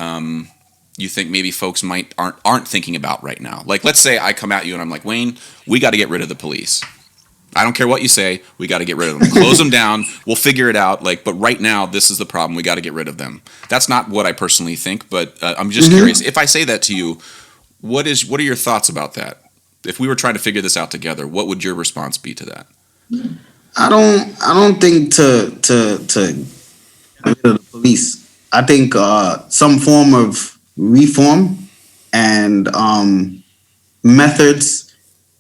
you think maybe folks aren't thinking about right now? Like, let's say I come at you and I'm like, Wayne, we got to get rid of the police. I don't care what you say. We got to get rid of them. Close them down. We'll figure it out. Like, but right now, this is the problem. We got to get rid of them. That's not what I personally think, but I'm just curious. If I say that to you, what are your thoughts about that? If we were trying to figure this out together, what would your response be to that? I don't think to get rid of the police. I think some form of reform and methods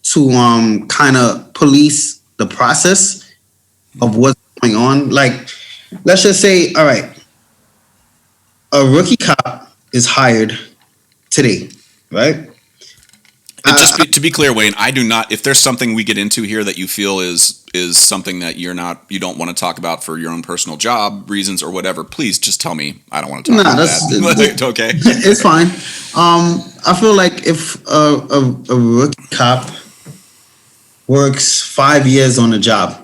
to kind of police the process of what's going on. Like, let's just say, all right, a rookie cop is hired today, right? And to be clear, Wayne, I do not. If there's something we get into here that you feel is something that you don't want to talk about for your own personal job reasons or whatever, please just tell me. I don't want to talk about that. It's okay. It's fine. I feel like if a rookie cop works 5 years on a job,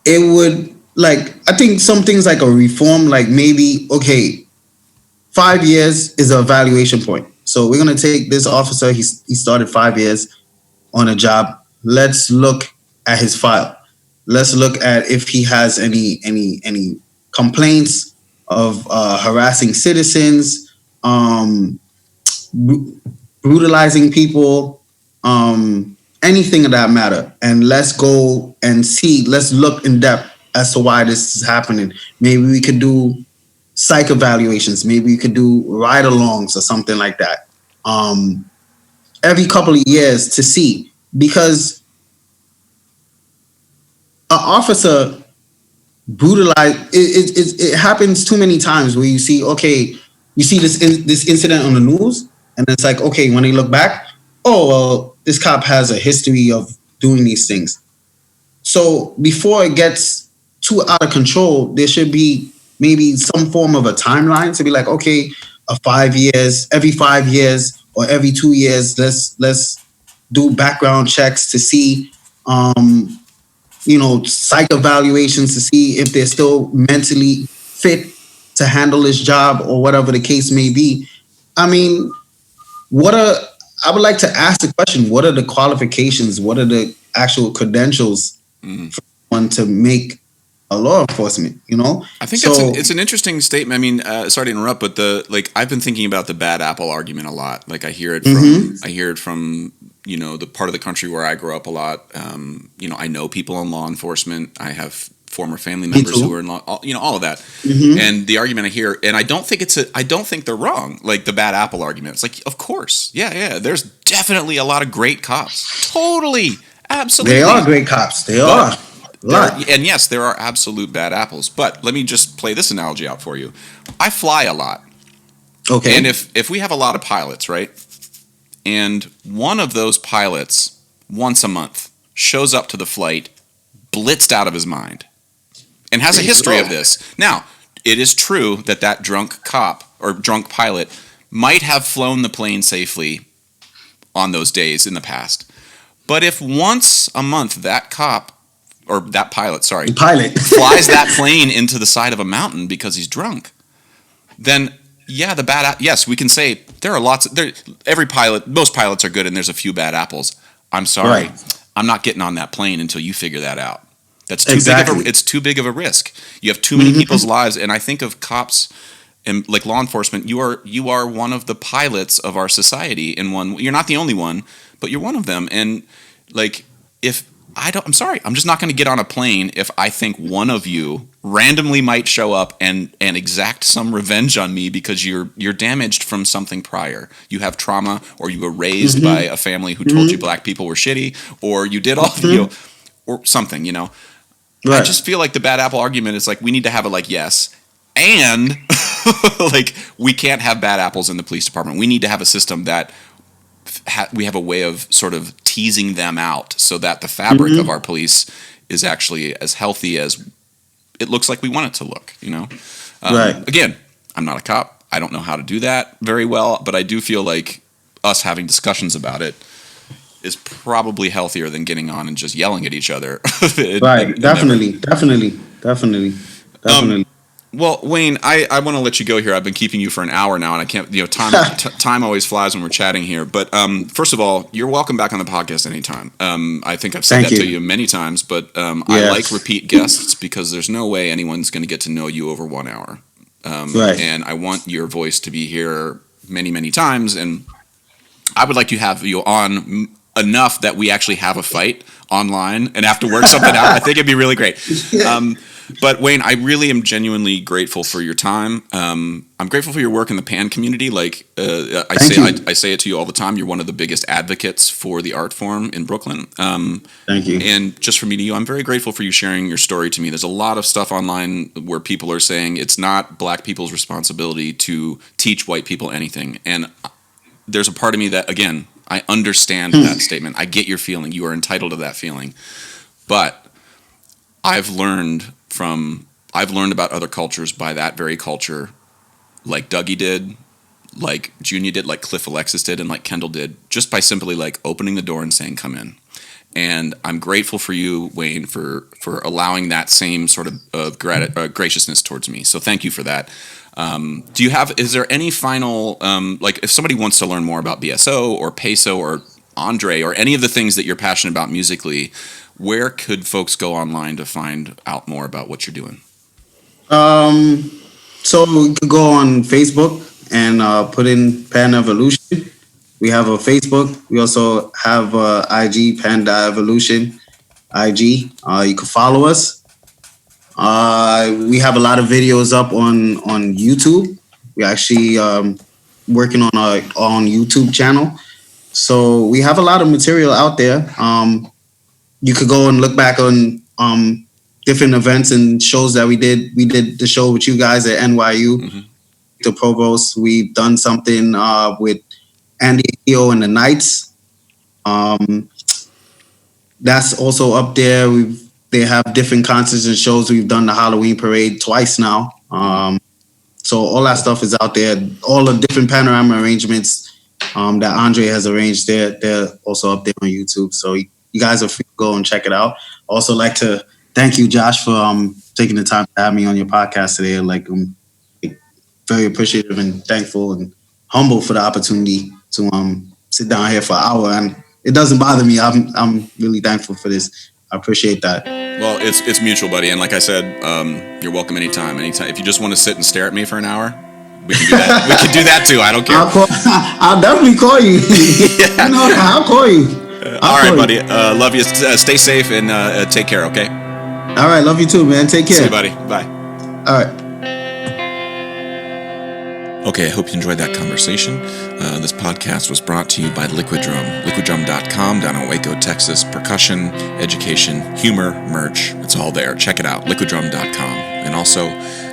it would, like, I think some things like a reform, like maybe, okay, 5 years is an evaluation point. So we're going to take this officer, he started 5 years on a job. Let's look at his file. Let's look at if he has any complaints of harassing citizens, brutalizing people, anything of that matter. And let's go and see, let's look in depth as to why this is happening. Maybe we could do psych evaluations. Maybe you could do ride-alongs or something like that. Every couple of years to see, because an officer brutalized. It happens too many times where you see, okay, you see this incident on the news, and it's like, okay, when they look back, oh well, this cop has a history of doing these things. So before it gets too out of control, there should be maybe some form of a timeline to be like, okay, every 5 years or every 2 years, let's do background checks to see, psych evaluations to see if they're still mentally fit to handle this job or whatever the case may be. I mean, I would like to ask the question, what are the qualifications? What are the actual credentials for one to make a law enforcement, I think it's an interesting statement. I mean, sorry to interrupt, but I've been thinking about the bad apple argument a lot. Like I hear it from the part of the country where I grew up a lot. I know people in law enforcement. I have former family members who are in law, all of that. And the argument I hear, and I don't think they're wrong. Like the bad apple argument. It's like, of course. Yeah. There's definitely a lot of great cops. Totally. Absolutely. They are great cops. They are. And yes, there are absolute bad apples. But let me just play this analogy out for you. I fly a lot. Okay. And if we have a lot of pilots, right? And one of those pilots, once a month, shows up to the flight, blitzed out of his mind, and has a history of this. Now, it is true that drunk cop or drunk pilot might have flown the plane safely on those days in the past. But if once a month that pilot flies that plane into the side of a mountain because he's drunk, then yeah, yes, we can say there are most pilots are good and there's a few bad apples. I'm sorry. Right. I'm not getting on that plane until you figure that out. That's it's too big of a risk. You have too many people's lives, and I think of cops and like law enforcement. You are one of the pilots of our society. You're not the only one, but you're one of them. And like, I'm sorry, I'm just not going to get on a plane if I think one of you randomly might show up and exact some revenge on me because you're damaged from something prior. You have trauma, or you were raised by a family who told you black people were shitty, or you did all or something. Right. I just feel like the bad apple argument is like we need to have yes, and like we can't have bad apples in the police department. We need to have a system that we have a way of sort of teasing them out so that the fabric of our police is actually as healthy as it looks like we want it to look, Right. Again, I'm not a cop. I don't know how to do that very well, but I do feel like us having discussions about it is probably healthier than getting on and just yelling at each other. Right. Definitely. Well, Wayne, I want to let you go here. I've been keeping you for an hour now, and I can't. Time always flies when we're chatting here. But first of all, you're welcome back on the podcast anytime. I think I've said to you many times, but I like repeat guests because there's no way anyone's going to get to know you over 1 hour. And I want your voice to be here many, many times, and I would like to have you on enough that we actually have a fight online and have to work something out. I think it'd be really great. But Wayne, I really am genuinely grateful for your time. I'm grateful for your work in the pan community. Like I say it to you all the time. You're one of the biggest advocates for the art form in Brooklyn. Thank you. And just for meeting you, I'm very grateful for you sharing your story to me. There's a lot of stuff online where people are saying it's not Black people's responsibility to teach white people anything. And there's a part of me that, again, I understand that statement. I get your feeling. You are entitled to that feeling. But I've learned about other cultures by that very culture, like Dougie did, like Junior did, like Cliff Alexis did, and like Kendall did, just by simply like opening the door and saying, come in. And I'm grateful for you, Wayne, for allowing that same sort of graciousness towards me. So thank you for that. Is there any final, like if somebody wants to learn more about BSO or Peso or Andre or any of the things that you're passionate about musically, where could folks go online to find out more about what you're doing? So you could go on Facebook and put in Pan Evolution. We have a Facebook. We also have IG, Panda Evolution IG. You can follow us. We have a lot of videos up on YouTube. We're actually working on our own YouTube channel. So we have a lot of material out there. You could go and look back on different events and shows that we did. We did the show with you guys at NYU, the Provost. We've done something with Andy Eo and the Knights. That's also up there. They have different concerts and shows. We've done the Halloween parade twice now. So all that stuff is out there. All the different panorama arrangements that Andre has arranged, they're also up there on YouTube. So you guys are free to go and check it out. Also like to thank you, Josh, for taking the time to have me on your podcast today. I'm very appreciative and thankful and humble for the opportunity to sit down here for an hour. And it doesn't bother me. I'm really thankful for this. I appreciate that. Well, it's mutual, buddy. And like I said, you're welcome anytime. If you just want to sit and stare at me for an hour, we can do that. We can do that too. I don't care. I'll definitely call you. Yeah. I'll call you. All right, buddy. Love you. Stay safe and take care, okay? All right. Love you too, man. Take care. See you, buddy. Bye. All right. Okay, I hope you enjoyed that conversation. This podcast was brought to you by Liquid Drum. LiquidDrum.com down in Waco, Texas. Percussion, education, humor, merch. It's all there. Check it out. LiquidDrum.com. And also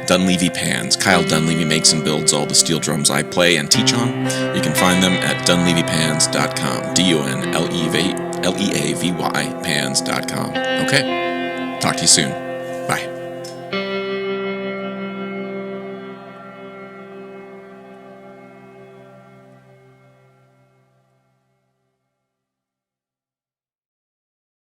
Dunleavy Pans. Kyle Dunleavy makes and builds all the steel drums I play and teach on. You can find them at DunleavyPans.com. DUNLEAVY pans.com. Okay? Talk to you soon.